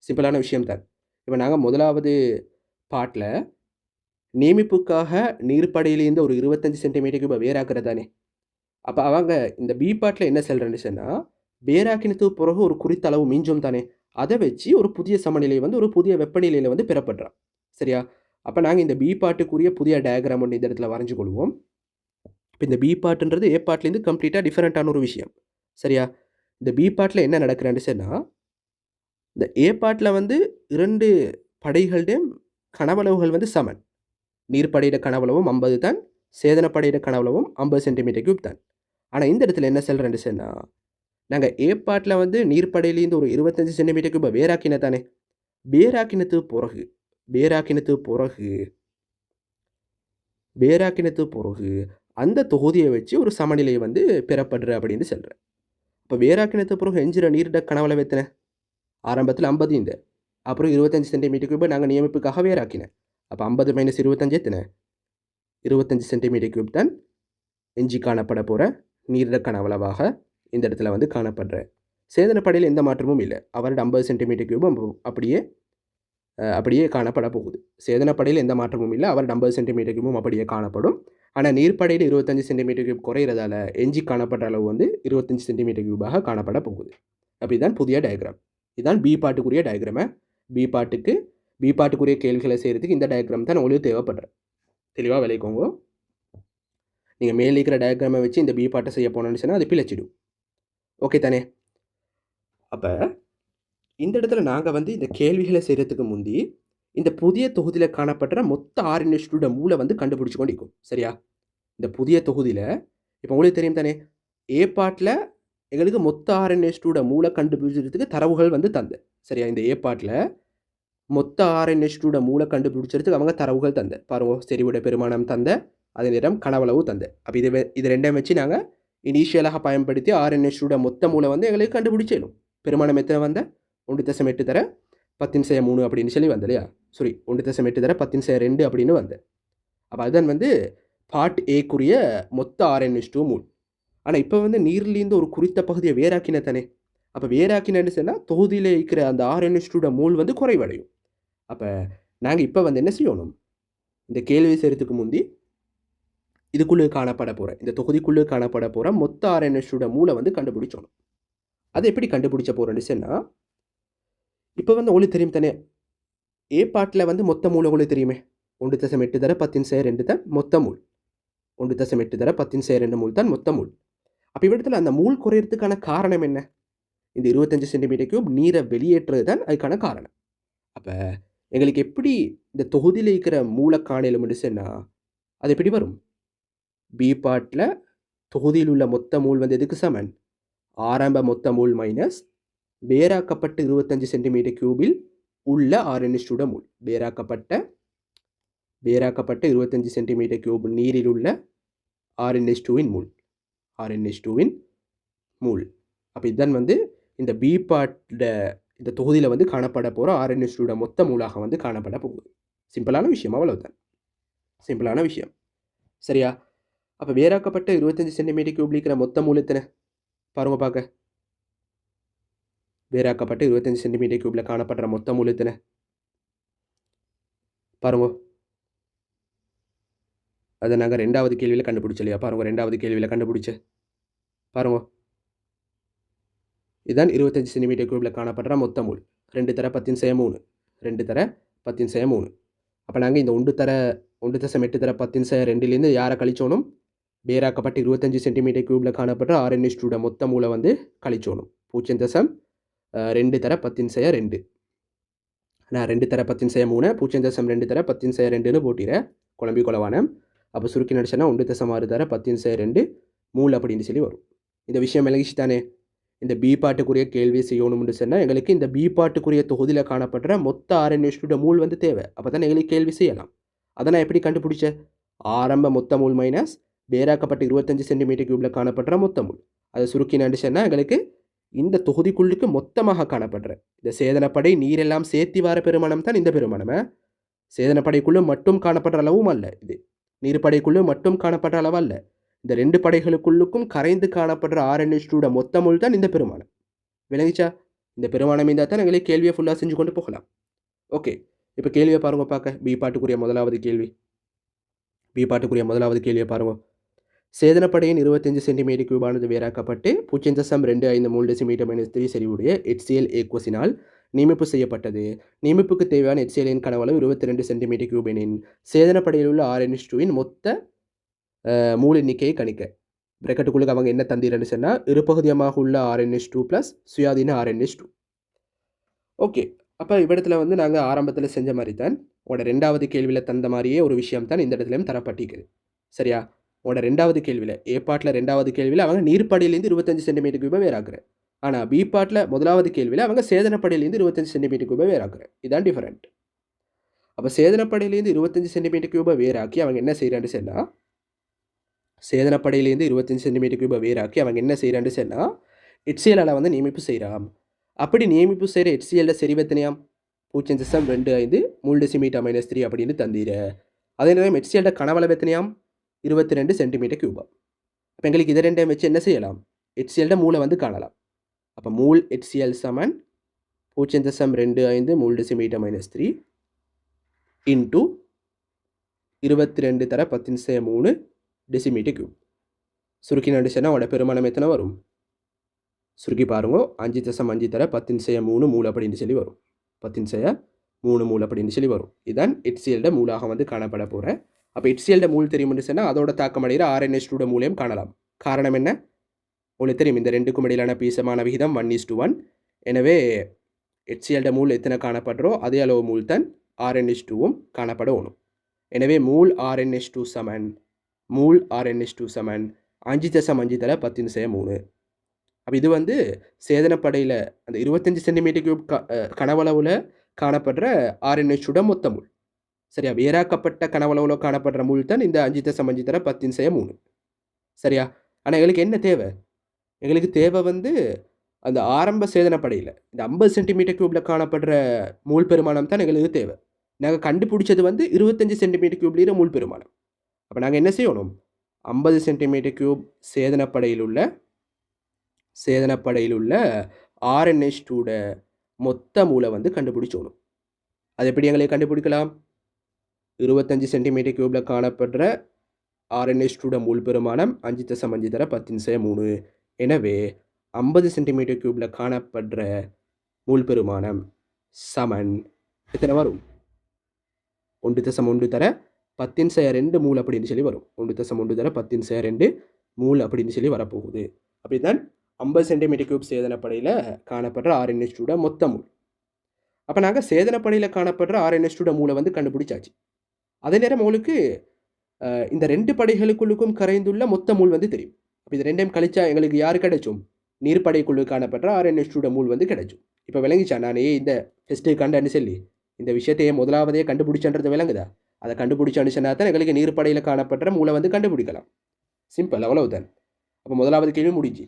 சிம்பிளான விஷயம் தான். இப்போ நாங்கள் முதலாவது பாட்டில் நியமிப்புக்காக நீர்ப்படையிலேருந்து ஒரு 25 சென்டிமீட்டர் கியூபை வேறாக்குறதானே. அப்போ அவங்க இந்த பி பாட்டில் என்ன சொல்கிறேன்னு சொன்னால், வேறாக்கினத்துக்கு பிறகு ஒரு குறித்த அளவு மீஞ்சும் தானே, அதை வச்சு ஒரு புதிய சமநிலை வந்து ஒரு புதிய வெப்பநிலையில் வந்து பெறப்படுறான். சரியா? அப்போ நாங்கள் இந்த பி பாட்டுக்குரிய புதிய டயக்ராம் ஒன்று இந்த இடத்துல வரைஞ்சு கொள்வோம். இப்போ இந்த பி பாட்டுன்றது ஏ பாட்டிலேருந்து கம்ப்ளீட்டாக டிஃப்ரெண்ட்டான ஒரு விஷயம். சரியா? இந்த பி பாட்டில் என்ன நடக்கிறேன்னு சொன்னால், இந்த ஏ பாட்டில் வந்து 2 படைகளுடைய கனவளவுகள் வந்து சமன். நீர்ப்படையிட கனவளவும் 50 தான், சேதனப்படையிட கனவளவும் 50 சென்டிமீட்டர் கியூப் தான். ஆனால் இந்த இடத்துல என்ன சொல்கிறேன்னு சொன்னால், நாங்கள் ஏப்பாட்டில் வந்து நீர்ப்படையிலேருந்து ஒரு 25 சென்டிமீட்டர் கியூபை வேறாக்கின தானே. வேறாக்கினத்து பிறகு அந்த தொகுதியை வச்சு ஒரு சமநிலை வந்து பெறப்படுற அப்படின்னு சொல்கிறேன். இப்போ வேறாக்கினத்து பிறகு எஞ்சிற நீரிட கனவளவு எத்தனை? ஆரம்பத்தில் 50 இந்த, அப்புறம் 25 சென்டிமீட்டர் கியூபை நாங்கள் நியமிப்புக்காக வேறாக்கினேன். அப்போ 50 மைனஸ் 25 எத்தனை? 25 சென்டிமீட்டர் கியூப் தான் எஞ்சி காணப்பட போகிற நீரிட கனவளவாக இந்த இடத்துல வந்து காணப்படுற. சேதனப்படையில் எந்த மாற்றமும் இல்லை. அவரோட 50 சென்டிமீட்டர் கியூபும் அப்படியே காணப்பட போகுது. சேதனப்படையில் எந்த மாற்றமும் இல்லை. அவரோட 50 சென்டிமீட்டர் கியூபும் அப்படியே காணப்படும். ஆனால் நீர்ப்படையில் 25 சென்டிமீட்டர் கியூப் குறையிறதால எஞ்சி காணப்படுற அளவு வந்து 25 சென்டிமீட்டர் கியூபாக காணப்பட போகுது. அப்போ இதுதான் புதிய டயக்ராம். இதுதான் பி பாட்டுக்குரிய டயக்ராமை. பி பாட்டுக்குரிய கேள்விகளை செய்கிறதுக்கு இந்த டயக்ராம் தான் உங்களுக்கு தேவைப்படுற. தெளிவாக விளைக்கோங்க. நீங்கள் மேலே இருக்கிற டயக்ராமை வச்சு இந்த பி பாட்டை செய்ய போனோன்னு சொன்னால் அது பிழைச்சிடும். ஓகே தானே? அப்போ இந்த இடத்துல நாங்கள் வந்து இந்த கேள்விகளை செய்கிறதுக்கு முந்தி இந்த புதிய தொகுதியில் காணப்படுற மொத்த ஆர்என்எஸ்டோட மூளை வந்து கண்டுபிடிச்சி கொண்டிருக்கும். சரியா? இந்த புதிய தொகுதியில் இப்போ உங்களுக்கு தெரியும் தானே, ஏ பாட்டில் எங்களுக்கு மொத்த ஆர்என்எஸ்டோட மூளை கண்டுபிடிக்கிறதுக்கு தரவுகள் வந்து தந்த. சரியா? இந்த ஏ பாட்டில் மொத்த ஆர்என்எஸ்டோட மூளை கண்டுபிடிச்சதுக்கு அவங்க தரவுகள் தந்த. பாருங்க, செறிவுட பெருமானம் தந்த, அதே நேரம் கனவளவு தந்த. அப்போ இது ரெண்டையும் வச்சு நாங்கள் இனிஷியலாக பயன்படுத்தி ஆர்என்எஸ்டோட மொத்த மூளை வந்து எங்களுக்கு கண்டுபிடிச்சிடும். பெருமானம் எத்தனை வந்த? 1.8 தர 10^3 அப்படின்னு சொல்லி வந்த இல்லையா? சாரி, 1.8 தர 10^2 அப்படின்னு வந்த. அப்போ அதுதான் வந்து பார்ட் ஏக்குரிய மொத்த ஆர்என்எஸ்2 மூல். ஆனால் இப்போ வந்து நீர்லேருந்து ஒரு குறித்த பகுதியை வேறாக்கின தானே. அப்போ வேறாக்கினு சொன்னால் தொகுதியில் இருக்கிற அந்த ஆர்என்எஸ்2 மூல் வந்து குறைவடையும். அப்போ நாங்கள் இப்போ வந்து என்ன செய்யணும்? இந்த கேள்வி செய்கிறதுக்கு முந்தி இதுக்குள்ளே காணப்பட போகிற, இந்த தொகுதிக்குள்ளே காணப்பட போகிற மொத்த ஆர்என்எஸ்2 மூலை வந்து கண்டுபிடிச்சோணும். அதை எப்படி கண்டுபிடிச்ச போகிறோன்னு சொன்னால், இப்போ வந்து உங்களுக்கு தெரியும் தானே, ஏ பாட்டில் வந்து மொத்த மூலை உங்களுக்கு தெரியுமே, 1.8 தர 10^2 தான் மொத்த மூல். 1.8 தர 10^2 மூல் தான் மொத்த மூல். அப்போ இவ்விடத்தில் அந்த மூல் குறையிறதுக்கான காரணம் என்ன? இந்த 25 சென்டிமீட்டர் கியூப் நீரை வெளியேற்றுறது தான் அதுக்கான காரணம். அப்போ எங்களுக்கு எப்படி இந்த தொகுதியில் இருக்கிற மூளை காணலும்னு சொன்னால் அது எப்படி வரும்? பி பாட்டில் தொகுதியில் உள்ள மொத்த மூல் வந்து எதுக்கு சமன்? ஆரம்ப மொத்த மூல் மைனஸ் வேறாக்கப்பட்ட 25 சென்டிமீட்டர் கியூபில் உள்ள ஆர்என்எஸ்2 மூல். வேறாக்கப்பட்ட 25 சென்டிமீட்டர் கியூப் நீரில் உள்ள ஆர்என்எஸ்2 மூல். அப்போ இதுதான் வந்து இந்த பி பாட்டில் இந்த தொகுதியில் வந்து காணப்பட போகிற ஆர்என்எஸ்2 மொத்த மூலாக வந்து காணப்பட போகுது. சிம்பிளான விஷயம், அவ்வளவுதான். சிம்பிளான விஷயம். சரியா? அப்போ வேறாக்கப்பட்ட 25 சென்டிமீட்டர் கியூப்ல இருக்கிற மொத்த மூல் எத்தனை? பாருங்க பார்க்க. வேறாக்கப்பட்ட 25 சென்டிமீட்டர் கியூப்ல காணப்படுற மொத்த மூல் எத்தனை? பாருங்க. அதை நாங்கள் ரெண்டாவது கேள்வியில் கண்டுபிடிச்சோம் இல்லையா? பாருங்க, ரெண்டாவது கேள்வியில் கண்டுபிடிச்ச பாருங்க. இதுதான் 25 சென்டிமீட்டர் கியூபில் காணப்படுற மொத்த மூல். 2 தர 10^3. அப்போ நாங்கள் இந்த 1 தர 1.8 தர 10^2 யாரை கழிச்சோணும்? வேறாக்கப்பட்ட 25 சென்டிமீட்டர் கியூபில் காணப்படுற ஆர்என்எஸ்2 மொத்த மூலை வந்து கழிச்சோணும். 0.2 தர 10^2. நான் 2 தர 10^3, 0.2 தர 10^2 போட்டிறேன் குழம்பி கொலவானம். அப்போ சுருக்கி நடிச்சேன்னா 1.6 தர 10^2 மூல் அப்படின்னு சொல்லி வரும். இந்த விஷயம் விளங்கிச்சு தானே? இந்த பி பாட்டுக்குரிய கேள்வி செய்யணும்னு சொன்னால் எங்களுக்கு இந்த பி பாட்டுக்குரிய தொகுதியில் காணப்படுற மொத்த ஆர்என்எஸ்2 மூல் வந்து தேவை. அப்போ தான் எங்களுக்கு கேள்வி செய்யலாம். அதை நான் எப்படி கண்டுபிடிச்சேன்? ஆரம்ப மொத்த மூல் மைனஸ் வேறாக்கப்பட்ட 25 சென்டிமீட்டர் கியூபில் காணப்படுற மொத்த மூல். அதை சுருக்கி நடிச்சேன்னா எங்களுக்கு இந்த தொகுதிக்குள்ளுக்கு மொத்தமாக காணப்படுற இந்த சேதனப்படை நீரெல்லாம் சேர்த்தி வர பெருமானம் தான் இந்த பெருமானமே. சேதனப்படைக்குள்ளே மட்டும் காணப்படுற அளவும் அல்ல, இது நீர்ப்படைக்குள்ளே மட்டும் காணப்படுற அளவு அல்ல. இந்த ரெண்டு படைகளுக்குள்ளுக்கும் கரைந்து காணப்படுற ஆர்என்எஸ்2 மொத்த மூல் தான் இந்த பெருமானம். விளங்கிச்சா? இந்த பெருமானம் இருந்தால் தான் எங்களுக்கு கேள்வியை ஃபுல்லாக செஞ்சு கொண்டு போகலாம். ஓகே, இப்போ கேள்வியை பாருங்க பார்க்க. பி பாட்டுக்குரிய முதலாவது கேள்வியை பாருங்க. சேதனப்படையின் 25 சென்டிமீட்டர் கியூபானது வேறாக்கப்பட்டு 0.25 டெசிமீட்டர் -3 செறிவுடைய HCl ஏக்குவசினால் நியமிப்பு செய்யப்பட்டது. நியமிப்புக்கு தேவையான HClன் கனவளவு 22 சென்டிமீட்டர் கியூப் எனின் சேதனப்படையில் உள்ள ஆர்என்எஸ்2 மொத்த மூல் எண்ணிக்கையை கணிக்க. பிரக்கெட்டுக்குள்ளுக்கு அவங்க என்ன தந்தீரன்னு சொன்னால் இருபகுதியமாக உள்ள ஆர்என்எஸ்2 ப்ளஸ் சுயாதீன ஆர்என்எஸ்2. ஓகே, அப்போ இவ்விடத்தில் வந்து நாங்கள் ஆரம்பத்தில் செஞ்ச மாதிரி தான் உங்களோட ரெண்டாவது கேள்வியில் தந்த மாதிரியே ஒரு விஷயம் தான் இந்த இடத்துலையும் தரப்பட்டிருக்குது. சரியா? உங்களோட 2வது கேள்வியில் ஏ பாட்டில் 2வது கேள்வியில் அவங்க நீர்ப்படியிலேருந்து 25 சென்டிமீட்டர் கியூபை வேறாக்குற. ஆனால் பி பாட்டில் 1வது கேள்வியில் அவங்க சேதனப்படையிலேருந்து 25 சென்டிமீட்டர் கியூபை வேறாக்குற. இதுதான் டிஃபரெண்ட். அப்போ சேதனப்படையிலேருந்து 25 சென்டிமீட்டர் கியூபை வேறாக்கி அவங்க என்ன செய்கிறான்னு சொன்னால் சேதனப்படையிலேருந்து 25 சென்டிமீட்டர் கியூபை வேறாக்கி அவங்க என்ன செய்கிறான்னு சொன்னால் HCl வந்து நியமிப்பு செய்கிறாம். அப்படி நியமிப்பு செய்கிற HCl செறிவெத்தனையாம் 0.25 μl/3 அப்படின்னு தந்தீர. அதே நேரம் HCl கனவளவு எத்தனையாம் 22 சென்டிமீட்டர் கியூபா. அப்போ எங்களுக்கு இதை ரெண்டையும் வச்சு என்ன செய்யலாம்? HCl மூளை வந்து காணலாம். அப்போ மூல் HCl சமன் 0.25 μl/3 இன்ட்டு 22 தர 10⁻³ டெசிமீட்டர் கியூப். சுருக்கி நடிச்சேன்னா அவட பெருமானம் எத்தனை வரும்? சுருக்கி பாருங்க 5.5 தர 10⁻³ மூல் அப்படின்னு சொல்லி வரும். 10⁻³ மூல் அப்படின்னு சொல்லி வரும். இதுதான் HCl மூலாக வந்து காணப்பட போகிறேன். அப்போ HCl மூல் தெரியும்னு சொன்னால் அதோட தாக்கமடைகிற RnH2 மூலையும் காணலாம். காரணம் என்ன? உங்களுக்கு தெரியும், இந்த ரெண்டுக்கும் இடையிலான பீசமான விகிதம் 1:1. எனவே HCl மூல் எத்தனை காணப்படுறோ அதே அளவு மூல் தான் RnH2வும் காணப்படணும். எனவே மூல் RnH2 சமன் 5.5 தர 10⁻³. அப்போ இது வந்து சேதனப்படையில் அந்த 25 சென்டிமீட்டர் கியூப் கனவளவில் காணப்படுற RnH2 மொத்த மூல். சரியா? வேறாக்கப்பட்ட கனவளவில் காணப்படுற மூல் தான் இந்த 5.5 தர 10⁻³. சரியா? ஆனால் எங்களுக்கு என்ன தேவை? எங்களுக்கு தேவை வந்து அந்த ஆரம்ப சேதனப்படையில் இந்த 50 சென்டிமீட்டர் கியூப்பில் காணப்படுற மூல் பெருமானம் தான் எங்களுக்கு தேவை. நாங்கள் கண்டுபிடிச்சது வந்து 25 சென்டிமீட்டர் கியூப்லேயே மூல் பெருமானம். அப்போ நாங்கள் என்ன செய்யணும்? 50 சென்டிமீட்டர் கியூப் சேதனப்படையில் உள்ள RnH2 மொத்த மூலை வந்து கண்டுபிடிச்சோணும். அது எப்படி எங்களுக்கு கண்டுபிடிக்கலாம்? 25 சென்டிமீட்டர் கியூப்பில் காணப்படுற RnH2 மூல் பெருமானம் 5.5 தர 10⁻³. எனவே 50 சென்டிமீட்டர் கியூப்பில் காணப்படுற மூல் பெருமானம் சமன் எத்தனை வரும்? 1.1 தர 10⁻² மூல் அப்படின்னு சொல்லி வரும். 1.1 தர 10⁻² மூல் அப்படின்னு சொல்லி வரப்போகுது. அப்படிதான் 50 சென்டிமீட்டர் கியூப் சேதனப்படையில் காணப்படுற RnH2 மொத்த மூல். அப்போ நாங்கள் சேதனப்படையில் காணப்படுற RnH2 மூலை வந்து கண்டுபிடிச்சாச்சு. அதே நேரம் உங்களுக்கு இந்த 2 படைகளுக்குள்ளுக்கும் கரைந்துள்ள மொத்த மூல் வந்து தெரியும். அப்போ இது ரெண்டையும் கழிச்சா எங்களுக்கு யார் கிடைச்சும்? நீர்ப்படைக்குள்ளே காணப்படுற RnH2 மூல் வந்து கிடைச்சும். இப்போ விளங்கிச்சா நான் இந்த ஃபெஸ்ட்டு கண்டன்னு சொல்லி இந்த விஷயத்தையே முதலாவதே கண்டுபிடிச்சன்றது விளங்குதா? அதை கண்டுபிடிச்சான்னு சொன்னா தான் எங்களுக்கு நீர்ப்படையில் காணப்படுற மூலை வந்து கண்டுபிடிக்கலாம். சிம்பிள், அவ்வளவுதான். அப்போ முதலாவது கேள்வி முடிஞ்சு.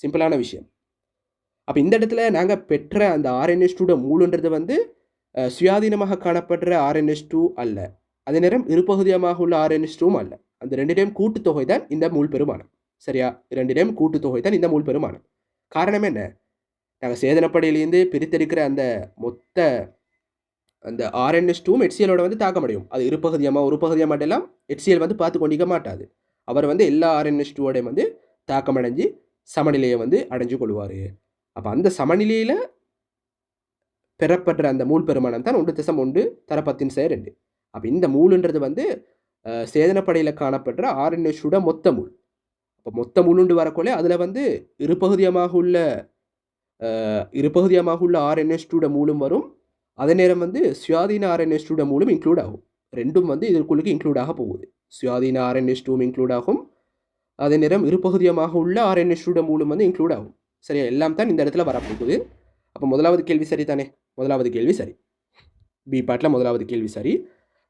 சிம்பிளான விஷயம். அப்போ இந்த இடத்துல நாங்கள் பெற்ற அந்த RnH2 மூலுன்றது வந்து சுயாதீனமாக காணப்படுற RnH2 அல்ல. அதே நேரம் இருபகுதியமாக உள்ள RnH2வும் அல்ல. அந்த ரெண்டிடையும் கூட்டுத்தொகை தான் இந்த மூல் பெருமானம். சரியா? ரெண்டிடையும் கூட்டுத்தொகை தான் இந்த மூல் பெருமானம். காரணம் என்ன? நாங்கள் சேதனப்படையிலேருந்து பிரித்தெடுக்கிற அந்த மொத்த அந்த RnH2வும் HClோட வந்து தாக்கமடையும். அது இருபகுதியமாக ஒரு பகுதியாக மட்டும் HCl வந்து பார்த்து கொண்டிக்க மாட்டாது. அவர் வந்து எல்லா RnH2வோடையும் வந்து தாக்கமடைஞ்சு சமநிலையை வந்து அடைஞ்சு கொள்வார். அப்போ அந்த சமநிலையில் பெறப்படுற அந்த மூல் பெருமானம் தான் 1.1 தர 10⁻². அப்போ இந்த மூலுன்றது வந்து சேதனப்படையில் காணப்படுற RnH2 மொத்த மூல். அப்போ மொத்த மூலுண்டு வரக்குள்ளே அதில் வந்து இருபகுதியமாக உள்ள RnH2 மூலும் வரும். அதே நேரம் வந்து சுயாதீன RnH2 மூலும் இன்க்ளூட் ஆகும். ரெண்டும் வந்து இதற்குள்ளுக்கு இன்க்ளூட் ஆக போகுது. சுயாதீன RnH2 இன்க்ளூட் ஆகும். அதே நேரம் இருபகுதியமாக உள்ள RnH2 மூலம் வந்து இன்க்ளூட் ஆகும். சரியா? எல்லாம் தான் இந்த இடத்துல வரப்போகுது. அப்போ முதலாவது கேள்வி சரி தானே? முதலாவது கேள்வி சரி. பி பாட்டில் முதலாவது கேள்வி சரி.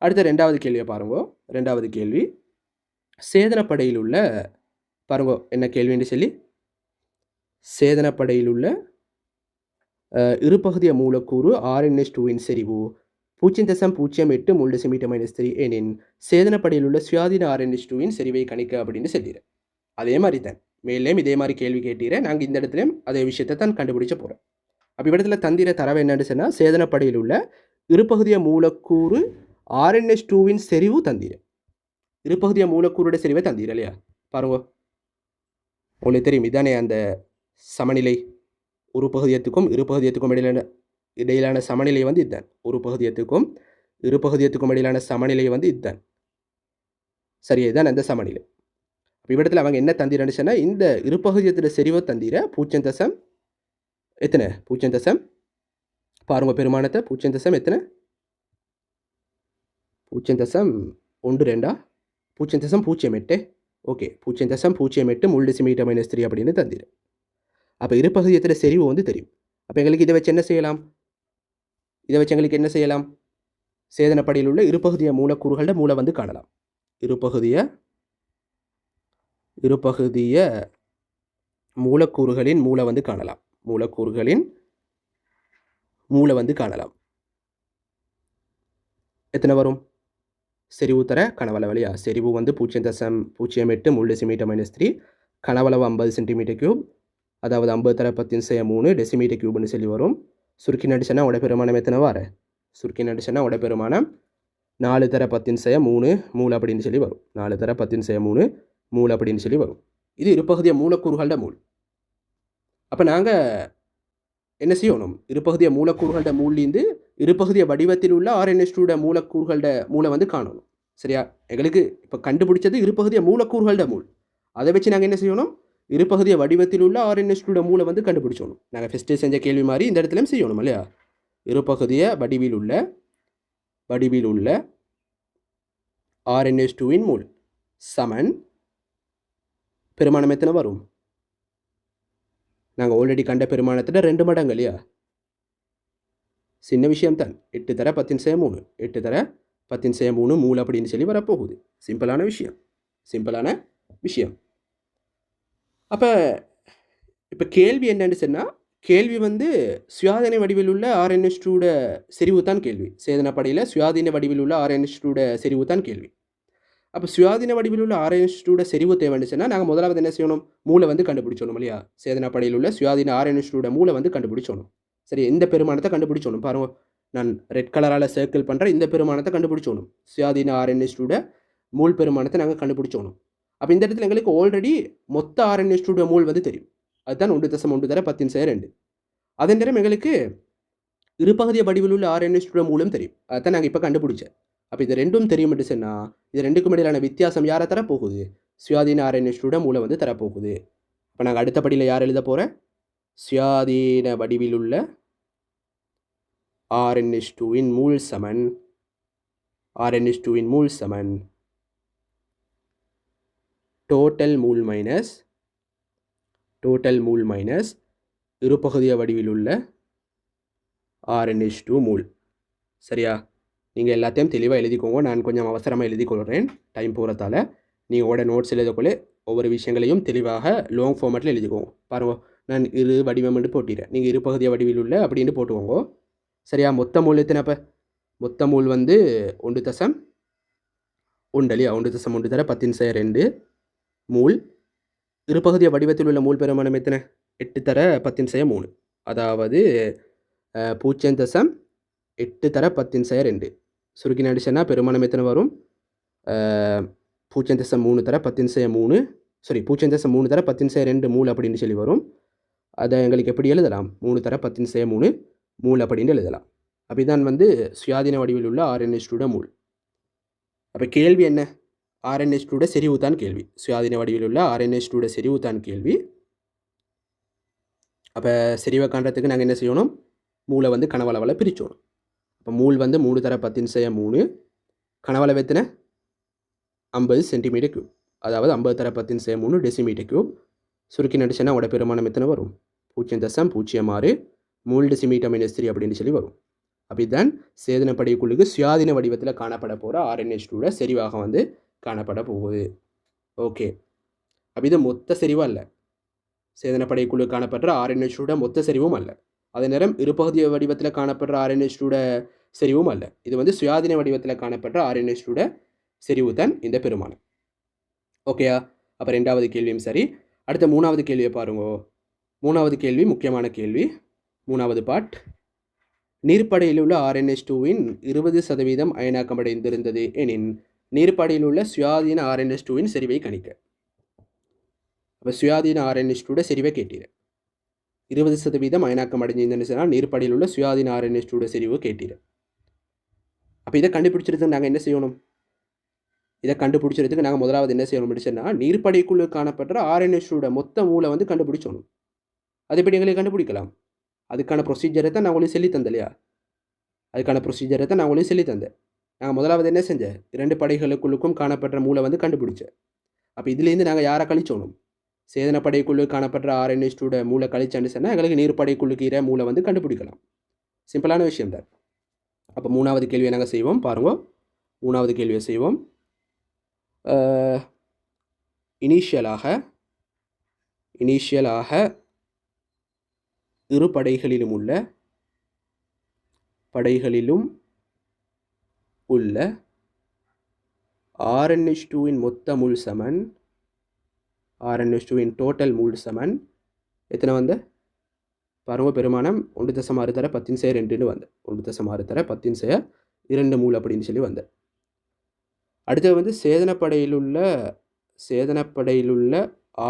அடுத்த 2வது கேள்வியை பாருங்க. 2வது கேள்வி சேதனப்படையில் உள்ள பாருங்க என்ன கேள்வின்னு சொல்லி, சேதனப்படையில் உள்ள இருபகுதிய மூலக்கூறு RnH2 செறிவு 0.08 μl/3 எனின் சேதனப்படையில் உள்ள சுயாதீன RnH2 செறிவை கணிக்க அப்படின்னு சொல்லிடுறேன். அதே மாதிரி தான் மேலேயும் இதே மாதிரி கேள்வி கேட்டீரேன். நாங்கள் இந்த இடத்துலையும் அதே விஷயத்தை தான் கண்டுபிடிச்ச போகிறோம். அப்போ இடத்துல தந்திர தரவை என்னன்னு சொன்னால் சேதனப்படையில் உள்ள இருபகுதிய மூலக்கூறு RnH2 செறிவு தந்தீர. இருபகுதிய மூலக்கூறுடைய செறிவை தந்தீர இல்லையா? பாருங்க, உங்களுக்கு தெரியும் இதானே அந்த சமநிலை. ஒரு பகுதியத்துக்கும் இருபகுதியத்துக்கும் இடையிலான சமநிலை வந்து இதுதான். ஒரு பகுதியத்துக்கும் இருபகுதியத்துக்கும் இடையிலான சமநிலை வந்து இதுதான். சரியா? இதுதான் அந்த சமநிலை. இப்போ இவ்விடத்தில் அவங்க என்ன தந்திரன்னு சொன்னால் இந்த இருபகுதியத்தோட செறிவை தந்திர 0. எத்தனை 0. பாருங்க பெருமானத்தை 0. எத்தனை 0.12 0.08 ஓகே 0.08 மூல் டெசிமீட்டர் மைனஸ் 3 அப்படின்னு தந்திரு. அப்போ இருபகுதியத்தில் செறிவு வந்து தெரியும். அப்போ எங்களுக்கு இதை வச்சு என்ன செய்யலாம்? இதை வச்சு எங்களுக்கு என்ன செய்யலாம்? சேதனப்படியில் உள்ள இருபகுதிய மூலக்கூறுகளோட மூலை வந்து காணலாம். இருபகுதிய மூலக்கூறுகளின் மூலை வந்து காணலாம். மூலக்கூறுகளின் மூலை வந்து காணலாம். எத்தனை வரும்? செறிவு தர கனவளவு இல்லையா? செறிவு வந்து 0.08 மூல் டெசிமீட்டர் மைனஸ் 3, கனவளவு 50 சென்டிமீட்டர் கியூப், அதாவது 50 தர 10^3 டெசிமீட்டர் கியூப்னு சொல்லி வரும். சுருக்கி நடிச்சனா உடற்பெருமானம் எத்தனை வார? சுருக்கி நடிச்சனா உடற்பெருமானம் 4 தர 10^3 மூல் அப்படின்னு சொல்லி வரும். 4 தர 10^3 மூல் அப்படின்னு சொல்லி வரும். இது இருபகுதிய மூலக்கூறுகளோட மூல். அப்போ நாங்கள் என்ன செய்யணும்? இருபகுதிய மூலக்கூறுகளோட மூல்லேருந்து இருபகுதிய வடிவத்தில் உள்ள RNH2 மூலக்கூறுகளோட மூலை வந்து காணணும். சரியா? எங்களுக்கு இப்போ கண்டுபிடிச்சது இருபகுதிய மூலக்கூறுகளோட மூல். அதை வச்சு நாங்கள் என்ன செய்யணும்? இருபகுதிய வடிவத்தில் உள்ள RNH2 மூலை வந்து கண்டுபிடிச்சோணும். நாங்கள் ஃபஸ்ட்டு செஞ்ச கேள்வி மாதிரி இந்த இடத்துலையும் செய்யணும் இல்லையா? இருபகுதிய வடிவில் உள்ள RNH2 மூல் சமன் பெருமானம் எத்தனை வரும்? நாங்கள் ஆல்ரெடி கண்ட பெருமானத்தில் 2 மடங்கு இல்லையா? சின்ன விஷயம் தான். 8 தர 10^3 8 தர 10^3 மூல் அப்படின்னு சொல்லி வரப்போகுது. சிம்பிளான விஷயம். அப்போ இப்போ கேள்வி என்னன்னு சொன்னால், கேள்வி வந்து சுயாதீன வடிவில் உள்ள RNH2 செறிவு தான் கேள்வி. சேதனப்படையில் சுயாதீன வடிவில் உள்ள RNH2 செறிவு தான் கேள்வி. அப்போ சுயாதீன வடிவில் உள்ள RNH2 செறிவு தேவைன்னு சொன்னால் நாங்கள் முதலாவது என்ன செய்யணும்? மூலை வந்து கண்டுபிடிச்சோணும் இல்லையா? சேதனப்படையில் உள்ள சுயாதீன RNH2 மூலை வந்து கண்டுபிடிச்சோணும். சரி, இந்த பெருமானத்தை கண்டுபிடிச்சோணும். பாருங்க, நான் ரெட் கலரால் சர்க்கிள் பண்ணுறேன். இந்த பெருமானத்தை கண்டுபிடிச்சோணும். சுயாதீன RNH2 மூல் பெருமானத்தை நாங்கள் கண்டுபிடிச்சோணும். அப்போ இந்த இடத்துல எங்களுக்கு ஆல்ரெடி மொத்த RNH2 மூல் வந்து தெரியும். அதுதான் 1.1 தர 10^2. அதே நேரம் எங்களுக்கு இருபகுதிய வடிவில் உள்ள RNH2 மூலம் தெரியும். அதுதான் நாங்கள் இப்போ கண்டுபிடிச்சேன். அப்போ இது ரெண்டும் தெரியும் என்று சொன்னால் இது ரெண்டுக்கும் இடையிலான வித்தியாசம் யாரை தரப்போகுது? சுயாதீன RNH2 மூலை வந்து தரப்போகுது. இப்போ நாங்கள் அடுத்தபடியில் யார் எழுத போகிறேன்? சுயாதீன வடிவில் உள்ள RNH2 மூல் சமன் டோட்டல் மூல் மைனஸ் இருபகுதிய வடிவில் உள்ள RNH2 மூல். சரியா? நீங்கள் எல்லாத்தையும் தெளிவாக எழுதிக்கோங்க. நான் கொஞ்சம் அவசரமாக எழுதி கொள்கிறேன் டைம் போகிறதால. நீங்கள் உங்களோட நோட்ஸ் எழுதக்குள்ளே ஒவ்வொரு விஷயங்களையும் தெளிவாக லாங் ஃபார்மேட்டில் எழுதிக்கோங்க. பாருங்கள், நான் இரு வடிவம் என்று போட்டிடுறேன். நீங்கள் இருபகுதிய வடிவில் உள்ள அப்படின்னு போட்டுக்கோங்க. சரியா? மொத்த மூல் எத்தனை? அப்போ மொத்த மூல் வந்து 1.1 இல்லையா? 1.1 தர 10^2 மூல். இருபகுதிய வடிவத்தில் உள்ள மூல் பெருமானம் எத்தனை? 8 தர 10^3, அதாவது 0.8 தர 10^2. சுருக்கி நடிச்சனா பெருமானம் எத்தனை வரும்? 0.3 தர 10^3 0.3 தர 10^2 மூல் அப்படின்னு சொல்லி வரும். அதை எங்களுக்கு எப்படி எழுதலாம்? 3 தர 10^3 மூல் அப்படின்னு எழுதலாம். அப்படிதான் வந்து சுயாதீன வடிவில் உள்ள RNH2 மூல். அப்போ கேள்வி என்ன? RNH2 செறிவு தான் கேள்வி. சுயாதீன வடிவில் உள்ள RNH2 செறிவு தான் கேள்வி. அப்போ செறிவை காண்றதுக்கு நாங்கள் என்ன செய்யணும்? மூலை வந்து கனவளவில் பிரிச்சோணும். அப்போ மூல் வந்து 3 தர 10^3 கனவளவு எத்தனை? 50 சென்டிமீட்டர் கியூப், அதாவது 50 தர 10^3 டெசிமீட்டர் கியூப். சுருக்கி நடிச்சனா உட பெருமானம் எத்தனை வரும்? 0.06 மூல் டெசிமீட்டர் மைனஸ் 3 அப்படின்னு சொல்லி வரும். அப்படிதான் சேதனப்படைக்குழுக்கு சுயாதீன வடிவத்தில் காணப்பட போகிற RNH2 செறிவாக வந்து காணப்பட போகுது. ஓகே, அப்போ இது மொத்த செறிவும் அல்ல. சேதனப்படைக்குழு காணப்படுற RNH2 மொத்த செறிவும் அல்ல. அதே நேரம் இருபகுதிய வடிவத்தில் காணப்படுற RNH2 செறிவும் அல்ல. இது வந்து சுயாதீன வடிவத்தில் காணப்படுற RNH2 செறிவு தான் இந்த பெருமானம். ஓகேயா? அப்போ 2வது கேள்வியும் சரி. அடுத்த 3வது கேள்வியை பாருங்க. 3வது கேள்வி முக்கியமான கேள்வி. 3வது பார்ட். நீர்ப்படையில் உள்ள RNH2 20% அயனாக்கமடைந்திருந்தது எனின் நீர்ப்படையில் உள்ள சுயாதீன RNH2 செறிவை கணிக்க. அப்போ சுயாதீன RNH2 செறிவை கேட்டீர். 20% அயனாக்கம் அடைஞ்சிருந்தேன்னு சொன்னால் நீர்ப்படையில் உள்ள சுயாதீன RNH2 செறிவு கேட்டீர். அப்போ இதை கண்டுபிடிச்சிருக்கு நாங்கள் என்ன செய்யணும்? இதை கண்டுபிடிச்சிருக்கு நாங்கள் முதலாவது என்ன செய்யணும் அப்படின்னா நீர்ப்படைக்குள்ளே காணப்படுற RNH2 மொத்த மூலை வந்து கண்டுபிடிச்சோணும். அது எப்படி எங்களுக்கு கண்டுபிடிக்கலாம்? அதுக்கான ப்ரொசீஜரை தான் நான் உங்களுக்கு சொல்லி தந்தேன் இல்லையா? அதுக்கான ப்ரொசீஜரை தான் நான் உங்களுக்கு சொல்லி தந்தேன். நான் முதலாவது என்ன செஞ்சேன், 2 படைகளுக்குள்ளுக்கும் காணப்படுற மூலை வந்து கண்டுபிடிச்சேன். அப்போ இதுலேருந்து நாங்கள் யாரை கழிச்சோணும், சேதன படைக்குள்ளே காணப்படுற RnH2 மூலை கழிச்சேன்னு சொன்னால் எங்களுக்கு நீர்ப்படைக்குள்ளுக்கு இற மூலை வந்து கண்டுபிடிக்கலாம். சிம்பிளான விஷயம் தான். அப்போ 3வது கேள்வியை நாங்கள் செய்வோம். பாருங்க, 3வது கேள்வியை செய்வோம். இனிஷியலாக இரு படைகளிலும் உள்ள RnH2 மொத்த மூல் சமன், RnH2 டோட்டல் மூல் சமன் எத்தனை வந்து பாருங்க, பெருமானம் 1.6 தர 10/2 வந்து 1.6 தர 10/2 மூல் அப்படின்னு சொல்லி வந்த. அடுத்தது வந்து சேதனப்படையில் உள்ள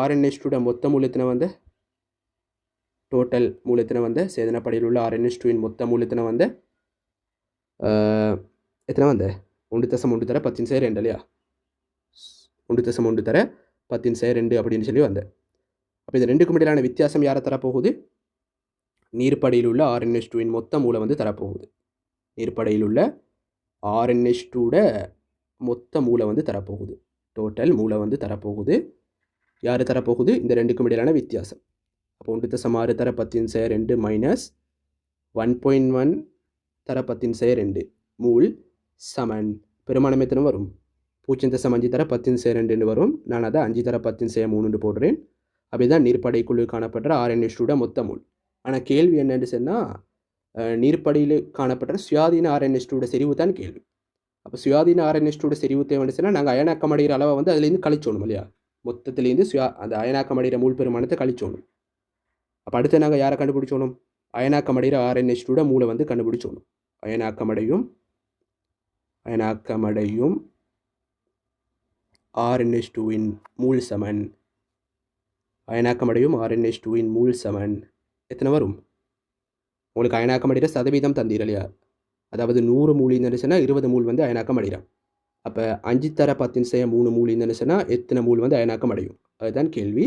RnH2 மொத்த மூல் எத்தனை வந்து, டோட்டல் மூல் எத்தனை வந்து, சேதனப்படையில் உள்ள RnH2 மொத்த மூல் எத்தனை வந்து எத்தனை வந்து 1.1 தர 10/2 இல்லையா, 1.1 தர 10/2 அப்படின்னு சொல்லி வந்த. அப்போ இந்த ரெண்டுக்கும் இடையிலான வித்தியாசம் யாரை தரப்போகுது, நீர்ப்படையில் உள்ள RnH2 மொத்த மூலை வந்து தரப்போகுது. நீர்ப்படையில் உள்ள RnH2 மொத்த மூலை வந்து தரப்போகுது, டோட்டல் மூலை வந்து தரப்போகுது. யார் தரப்போகுது, இந்த ரெண்டுக்கும் இடையிலான வித்தியாசம். அப்போ 1.6 தர 10/2 மைனஸ் 1.1 தர 10/2 மூல் சமன் பெருமானம் எத்தனை வரும், 0.5 தர 10/2 வரும். நான் அதை 5 தர 10/3 போடுறேன். அப்படிதான் நீர்ப்படைக்குள்ளே காணப்படுற RnH2 மொத்த மூல். ஆனால் கேள்வி என்னன்னு சொன்னால், நீர்ப்படையில் காணப்படுற சுயாதீன RnH2 செறிவு தான் கேள்வி. அப்போ சுயாதீன RnH2 செறிவு தேவைன்னு சொன்னால் நாங்கள் அயனாக்கமடைகிற அளவை வந்து அதுலேருந்து கழிச்சோணும் இல்லையா, மொத்தத்துலேருந்து அந்த அயனாக்கமடைகிற மூல் பெருமானத்தை கழிச்சோணும். அப்போ அடுத்து நாங்கள் யாரை கண்டுபிடிச்சோணும், அயனாக்கமடைகிற RnH2 மூலை வந்து கண்டுபிடிச்சோணும். அயனாக்கமடையும் RnH2 மூல் சமன், அயனாக்கமடையும் RnH2 மூல் சமன் எத்தனை வரும், உங்களுக்கு அயனாக்கமடைகிற சதவீதம் தந்தீர் இல்லையா, அதாவது 100 மூல் இருந்துச்சுன்னா 20 மூல் வந்து அயனாக்கம் அடைகிறான். அப்போ 5 தர 10/3 மூல் இருந்துச்சுன்னா எத்தனை மூல் வந்து அயனாக்கம் அடையும், அதுதான் கேள்வி.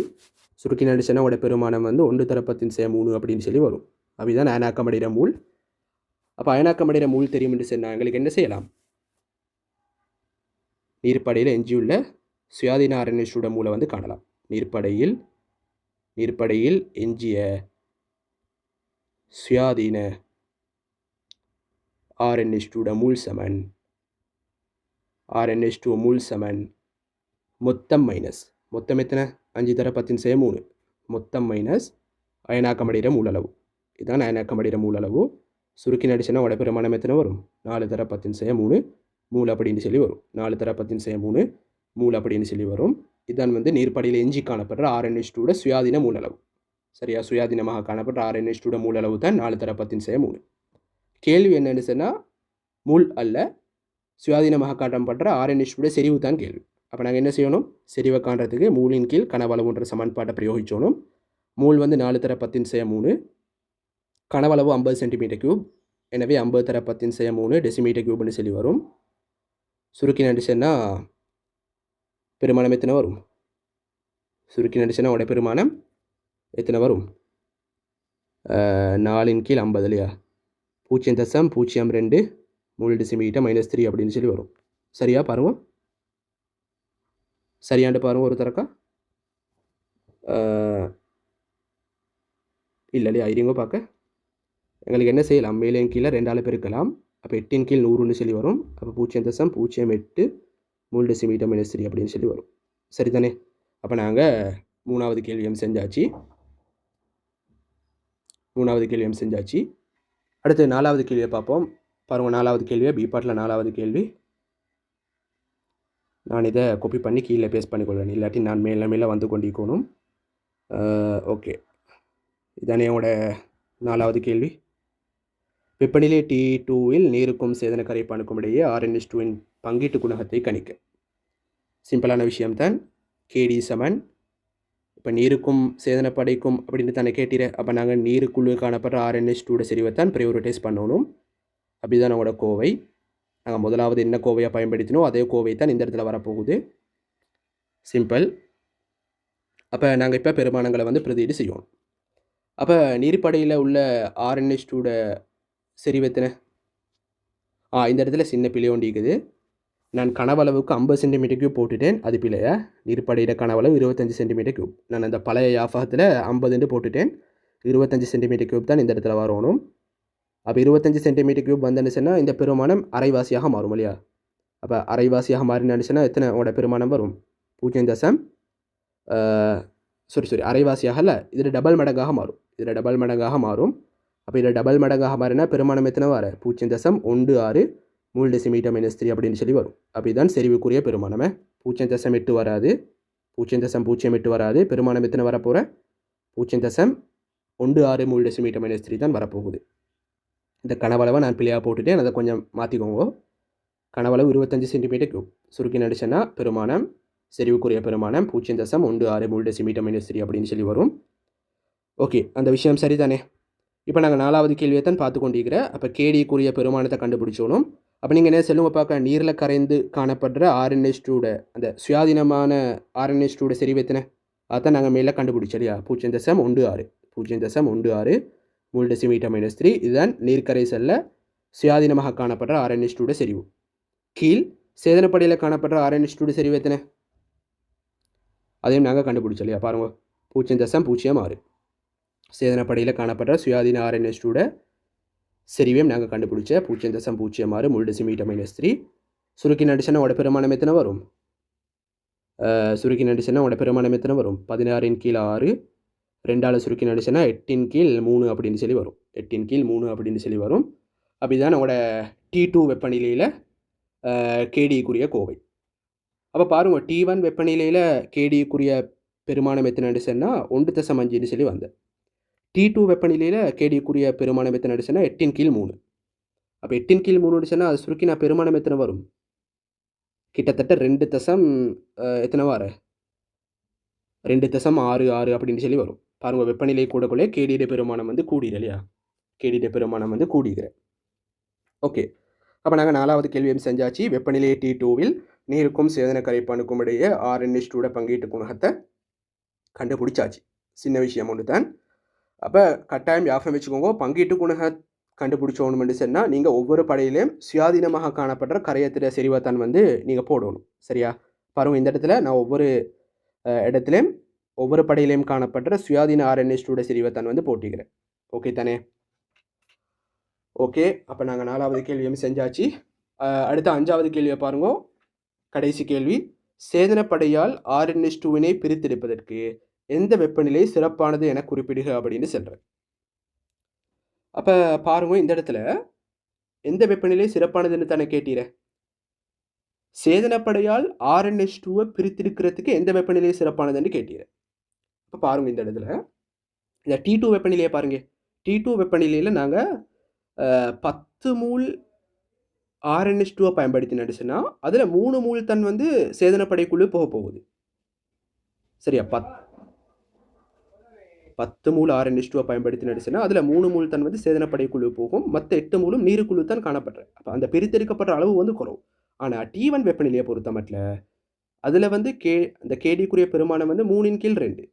சுருக்கி நடிச்சுன்னா உடைய பெருமானம் வந்து 1 தர 10/3 அப்படின்னு சொல்லி வரும். அப்படிதான் அயனாக்கம் அடைகிற மூல். அப்போ அயனாக்கம் அடைகிற மூல் தெரியும் என்று சொன்னால் எங்களுக்கு என்ன செய்யலாம், நீர்ப்படையில் எஞ்சியுள்ள சுயாதீன RnH2 மூலை வந்து காணலாம். நீர்ப்படையில் எஞ்சிய சுயாதீன RnH2 மூல் சமன், RnH2 மூல் சமன் மொத்தம் மைனஸ், மொத்தம் எத்தனை 5 தர 10/3 மொத்தம் மைனஸ் அயனாக்கமடைகிற மூலளவு. இதுதான் அயனாக்கமடைகிற மூலளவு. சுருக்கி நடிச்சுன்னா உடைய பெருமானம் எத்தனை வரும், 4 தர 10/3 மூல் அப்படின்னு சொல்லி வரும். 4 தர 10/3 மூல் அப்படின்னு சொல்லி வரும். இதுதான் வந்து நீர்ப்படையில் எஞ்சி காணப்படுற RnH2 சுயாதீன மூலளவு. சரியா, சுயாதீனமாக காணப்படுற RnH2 மூலளவு தான் 4 தர 10/3. கேள்வி என்னன்னு சொன்னால், மூல் அல்ல, சுயாதீனமாக காணப்படுற RnH2 செறிவு தான் கேள்வி. அப்போ நாங்கள் என்ன செய்யணும், செறிவை காண்றதுக்கு மூலின் கீழ் கனவளவுன்ற சமன்பாட்டை பிரயோகிச்சோணும். மூல் வந்து 4 தர 10/3, கனவளவு 50 cm3, எனவே 50 தர 10/3 dm3 சொல்லி வரும். சுருக்கி நடிச்சுன்னா பெருமானம் எத்தனை வரும், சுருக்கி நடிச்சுன்னா உடைய பெருமானம் எத்தனை வரும், 4/50 இல்லையா, 0.02 மூல் dm -3 அப்படின்னு சொல்லி வரும். சரியா பாருங்க, சரியாண்டு பாருங்க ஒரு தரக்கா இல்லை இல்லையா, இருங்க பார்க்க. எங்களுக்கு என்ன செய்யலாம், மேலே கீழே 2ஆல் பெருக்கலாம். அப்போ 8 கீழ் 100ன்னு சொல்லி வரும். அப்போ 0.08 மூல் dm -3 அப்படின்னு சொல்லி வரும். சரிதானே. அப்போ நாங்கள் 3வது கேள்வியும் செஞ்சாச்சு. அடுத்து 4வது கேள்வியை பார்ப்போம். பாருங்க, 4வது கேள்வியை பி பார்ட்டில் 4வது கேள்வி. நான் இதை காப்பி பண்ணி கீழே பேஸ்ட் பண்ணிக்கொள்வேன், இல்லாட்டி நான் மேலே வந்து கொண்டிருக்கணும். ஓகே, இதானே என்னோட 4வது கேள்வி. வெப்பநிலை T2ல் நீருக்கும் சேதன கரைப்பானுக்கும் இடையே RnH2 பங்கீட்டு குணகத்தை கணிக்க. சிம்பிளான விஷயம்தான். KD சமன், இப்போ நீருக்கும் சேதனப்படைக்கும் அப்படின்னு தானே கேட்டீர. அப்போ நாங்கள் நீருக்குள்ளே காணப்படுற RnH2 செறிவைத்தான் ப்ரையோரிட்டைஸ் பண்ணணும். அப்படி தான் நம்மளோட கோவை. நாங்கள் முதலாவது என்ன கோவையை பயன்படுத்தினோம் அதே கோவை தான் இந்த இடத்துல வரப்போகுது. சிம்பிள். அப்போ நாங்கள் இப்போ பெருமானங்களை வந்து பிரதியீடு செய்வோம். அப்போ நீர்ப்படையில் உள்ள RnH2 செறிவு எத்தனை, இந்த இடத்துல சின்ன பிழை ஒன்று இருக்குது. நான் கனவளவுக்கு 50 சென்டிமீட்டர் கியூப் போட்டுட்டேன். அது பிழையா. நீர்ப்படையிட கனவளவு 25 சென்டிமீட்டர் கியூப். நான் அந்த பழைய யாஃபகத்தில் 50 போட்டுட்டேன். 25 சென்டிமீட்டர் கியூப் தான் இந்த இடத்துல வரணும். அப்போ 25 சென்டிமீட்டர் கியூப் வந்துச்சுன்னா இந்த பெருமானம் அரைவாசியாக மாறும் இல்லையா. அப்போ அரைவாசியாக மாறினாச்சுன்னா எத்தனை உங்களோட பெருமானம் வரும்? 0. அரைவாசியாக இல்லை, இதில் டபுள் மடங்காக மாறும். அப்போ இதில் டபுள் மடங்காக மாறினா பெருமானம் எத்தனை வர? 0.16 3 டெசிமீட்டர் -3 அப்படின்னு சொல்லி வரும். அப்போ இதுதான் செறிவுக்குரிய பெருமானமே. 0.8 வராது, 0.08 வராது. பெருமானம் எத்தனை வரப்போகிற? 0.16 3 டெசிமீட்டர் -3 தான் வரப்போகுது. இந்த கனவளவை நான் பிள்ளையாக போட்டுட்டேன், அதை கொஞ்சம் மாற்றிக்கோங்க. கனவளவு 25 சென்டிமீட்டர் கியூப். சுருக்கி நடிச்சேன்னா பெருமானம், செறிவுக்குரிய பெருமானம் 0.16 3 டெசிமீட்டர் -3 அப்படின்னு சொல்லி வரும். ஓகே, அந்த விஷயம் சரிதானே. இப்போ நாங்கள் 4வது கேள்வியை தான் பார்த்து கொண்டிருக்கிறேன். அப்போ கேடிக்குரிய பெருமானத்தை கண்டுபிடிச்சோணும். அப்போ நீங்கள் என்ன சொல்லுங்க பார்க்க, நீரில் கரைந்து காணப்படுற RnH2 அந்த சுயாதீனமான RnH2 செறிவு எத்தனை? அதான் நாங்கள் மேலே கண்டுபிடிச்சோம் இல்லையா. 0.16 3 டெசிமீட்டர் -3. இதுதான் நீர்க்கரைசலில் சுயாதீனமாக காணப்படுற RnH2 செறிவு. கீழ் சேதனப்படியில் காணப்படுற RnH2 செறிவு எத்தனை? அதையும் நாங்கள் கண்டுபிடிச்சோம் இல்லையா. பாருங்கள், 0.06. சேதனப்படியில் காணப்படுற சுயாதீன RnH2 செறிவையும் நாங்கள் கண்டுபிடிச்ச 0.06 3 டெசிமீட்டர் -3. சுருக்கி நடிச்சனா உட பெருமானம் எத்தனை வரும்? 16/6. 2ஆல் சுருக்கி நடிச்சனா 8/3 அப்படின்னு சொல்லி வரும். 8/3 அப்படின்னு சொல்லி வரும். அப்படிதான் நம்மளோட T2 வெப்பநிலையில் கேடிக்குரிய கோவை. அப்போ பாருங்கள், T1 வெப்பநிலையில் கேடிக்குரிய பெருமானம் எத்தனை நடிச்சேன்னா 1.5 சொல்லி வந்தேன். T2 வெப்பநிலையில் கேடிக்குரிய பெருமானம் எத்தனை நடிச்சேன்னா 8/3. அப்போ 8/3 நடிச்சேன்னா அது சுருக்கி நான் பெருமானம் எத்தனை வரும்? கிட்டத்தட்ட 2.66 அப்படின்னு சொல்லி வரும். பாருங்கள், வெப்பநிலை கூடக்குள்ளே கேடியுடைய பெருமானம் வந்து கூடிடு இல்லையா. கேடியுடைய பெருமானம் வந்து கூடிகிற. ஓகே, அப்போ நாங்கள் 4வது கேள்வியும் செஞ்சாச்சு. வெப்பநிலை T2வில் நீருக்கும் சேதன கரைப்பானுக்கும் இடையே RnH2 பங்கீட்டு குணகத்தை கண்டுபிடிச்சாச்சு. சின்ன விஷயம் ஒன்று தான். அப்போ கட்டாயம் யாபகம் வச்சுக்கோங்க, பங்கீட்டு குணக கண்டுபிடிச்சோணுமென்று சொன்னால் நீங்கள் ஒவ்வொரு படையிலையும் சுயாதீனமாக காணப்படுற கரையத்திட செறிவைத்தான் வந்து நீங்கள் போடணும். சரியா? பாருங்கள், இந்த இடத்துல நான் ஒவ்வொரு இடத்துலையும் ஒவ்வொரு படையிலையும் காணப்படுற சுயாதீன RnH2 செறிவைத்தான் வந்து போட்டிக்கிறேன். ஓகே தானே? ஓகே, அப்போ நாங்கள் 4வது கேள்வியும் செஞ்சாச்சு. அடுத்த 5வது கேள்வியை பாருங்க. கடைசி கேள்வி, சேதனப்படையால் RnH2 பிரித்தெடுப்பதற்கு எந்த வெப்பநிலை சிறப்பானது என குறிப்பிடுக அப்படின்னு சொல்கிறேன். அப்போ பாருங்க, இந்த இடத்துல எந்த வெப்பநிலை சிறப்பானதுன்னு தானே கேட்டீர. சேதனப்படையால் RnH2 பிரித்தெடுக்கிறதுக்கு எந்த வெப்பநிலை சிறப்பானதுன்னு கேட்டீர. இப்போ பாருங்கள், இந்த இடத்துல இந்த T2 வெப்பநிலையை பாருங்க. T2 வெப்பநிலையில் நாங்கள் 10 மூல் RnH2 பயன்படுத்தி நடிச்சுன்னா அதில் 3 மூல் தன் வந்து சேதனப்படைக்குள்ளே போக போகுது. சரியா? 10 மூல் RnH2 பயன்படுத்தி நடிச்சுன்னா அதில் 3 மூல் தன் வந்து சேதனப்படைக்குள்ளே போகும். மற்ற 8 மூலும் நீருக்குள்ளே தான் காணப்படுறேன். அப்போ அந்த பிரித்தெடுக்கப்பட்ட அளவு வந்து குறவு. ஆனால் T1 வெப்பநிலையை பொறுத்த மட்டும் அதில் வந்து அந்த கேடிக்குரிய பெருமானம் வந்து 3/2.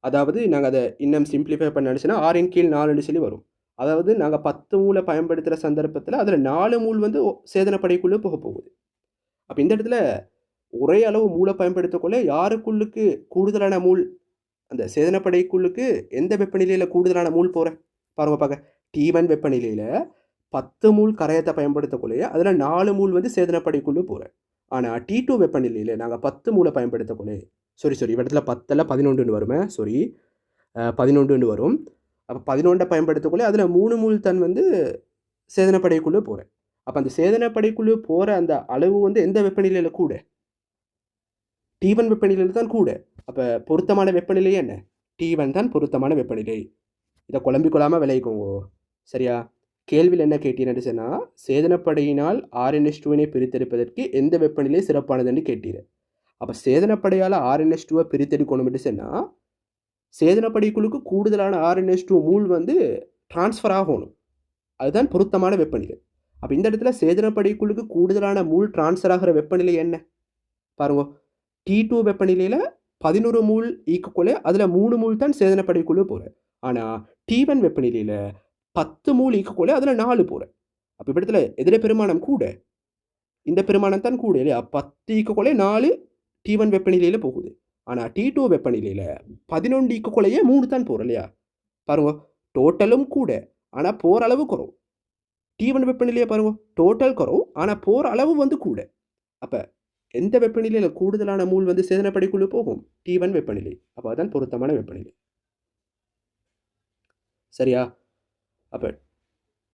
அதாவது நாங்கள் அதை இன்னும் சிம்பிளிஃபை பண்ண நினச்சுன்னா 6/4 சொல்லி வரும். அதாவது நாங்கள் 10 மூலை பயன்படுத்துகிற சந்தர்ப்பத்தில் அதில் 4 மூல் வந்து சேதனப்படைக்குள்ளே போக போகுது. அப்போ இந்த இடத்துல ஒரே அளவு மூளை பயன்படுத்தக்குள்ளே யாருக்குள்ளுக்கு கூடுதலான மூல், அந்த சேதனப்படைக்குள்ளுக்கு எந்த வெப்பநிலையில் கூடுதலான மூல் போகிறேன் பாருங்கள். பார்க்க T1 வெப்பநிலையில் 10 மூல் கரையத்தை பயன்படுத்தக்குள்ளே அதில் 4 மூல் வந்து சேதனப்படைக்குள்ளே போகிறேன். ஆனால் T2 வெப்பநிலையில் நாங்கள் 10 மூலை பயன்படுத்தக்குள்ளே இடத்துல 10 11 வருமே 11 வரும். அப்போ 11 பயன்படுத்தக்குள்ளே அதில் 3 மூல் தன் வந்து சேதனப்படைக்குள்ளே போகிறேன். அப்போ அந்த சேதனப்படைக்குள்ளே போகிற அந்த அளவு வந்து எந்த வெப்பநிலையில் கூட? T1 வெப்பநிலையில் தான் கூட. அப்போ பொருத்தமான வெப்பநிலை என்ன? T1 தான் பொருத்தமான வெப்பநிலை. இதை குழம்பிக்கொள்ளாமல் விளைவிக்கோங்க. சரியா? கேள்வியில் என்ன கேட்டீங்கன்னு சொன்னால், சேதனப்படையினால் RnH2 பிரித்தெடுப்பதற்கு எந்த வெப்பநிலை சிறப்பானதுன்னு கேட்டீங்க. அப்போ சேதனப்படையால் RnH2 பிரித்தெடுக்கணும்னு சொன்னால் சேதனப்படைக்குழுக்கு கூடுதலான RnH2 மூல் வந்து டிரான்ஸ்ஃபர் ஆகணும். அதுதான் பொருத்தமான வெப்பநிலை. அப்போ இந்த இடத்துல சேதனப்படைக்குழுக்கு கூடுதலான மூல் டிரான்ஸ்ஃபர் ஆகிற வெப்பநிலை என்ன பாருங்க. T2 வெப்பநிலையில் 11 மூல் ஈக்குள்ளே அதில் 3 மூல் தான் சேதனப்படைக்குள்ளே போகிறேன். ஆனால் T1 வெப்பநிலையில் 10 மூல் ஈக்குள்ளே அதில் 4 போகிறேன். அப்போ இப்படத்தில் எதிர பெருமானம் கூட, இந்த பெருமானம் தான் கூட இல்லையா? 10 ஈக்கக்குள்ளே 4 T1 வெப்பநிலையில் போகுது. ஆனால் T2 வெப்பநிலையில் 11 ஈக்கக்குள்ளேயே 3 தான் போகிறோம் இல்லையா? பாருங்க, டோட்டலும் கூட ஆனால் போகிற அளவு குறவு. T1 வெப்பநிலையை பாருங்க, டோட்டல் குறவு ஆனால் போகிற அளவு வந்து கூட. அப்போ எந்த வெப்பநிலையில் கூடுதலான மூல் வந்து சேதனப்படிக்குள்ளே போகும்? T1 வெப்பநிலை. அப்போ அதுதான் பொருத்தமான வெப்பநிலை. சரியா? அப்போ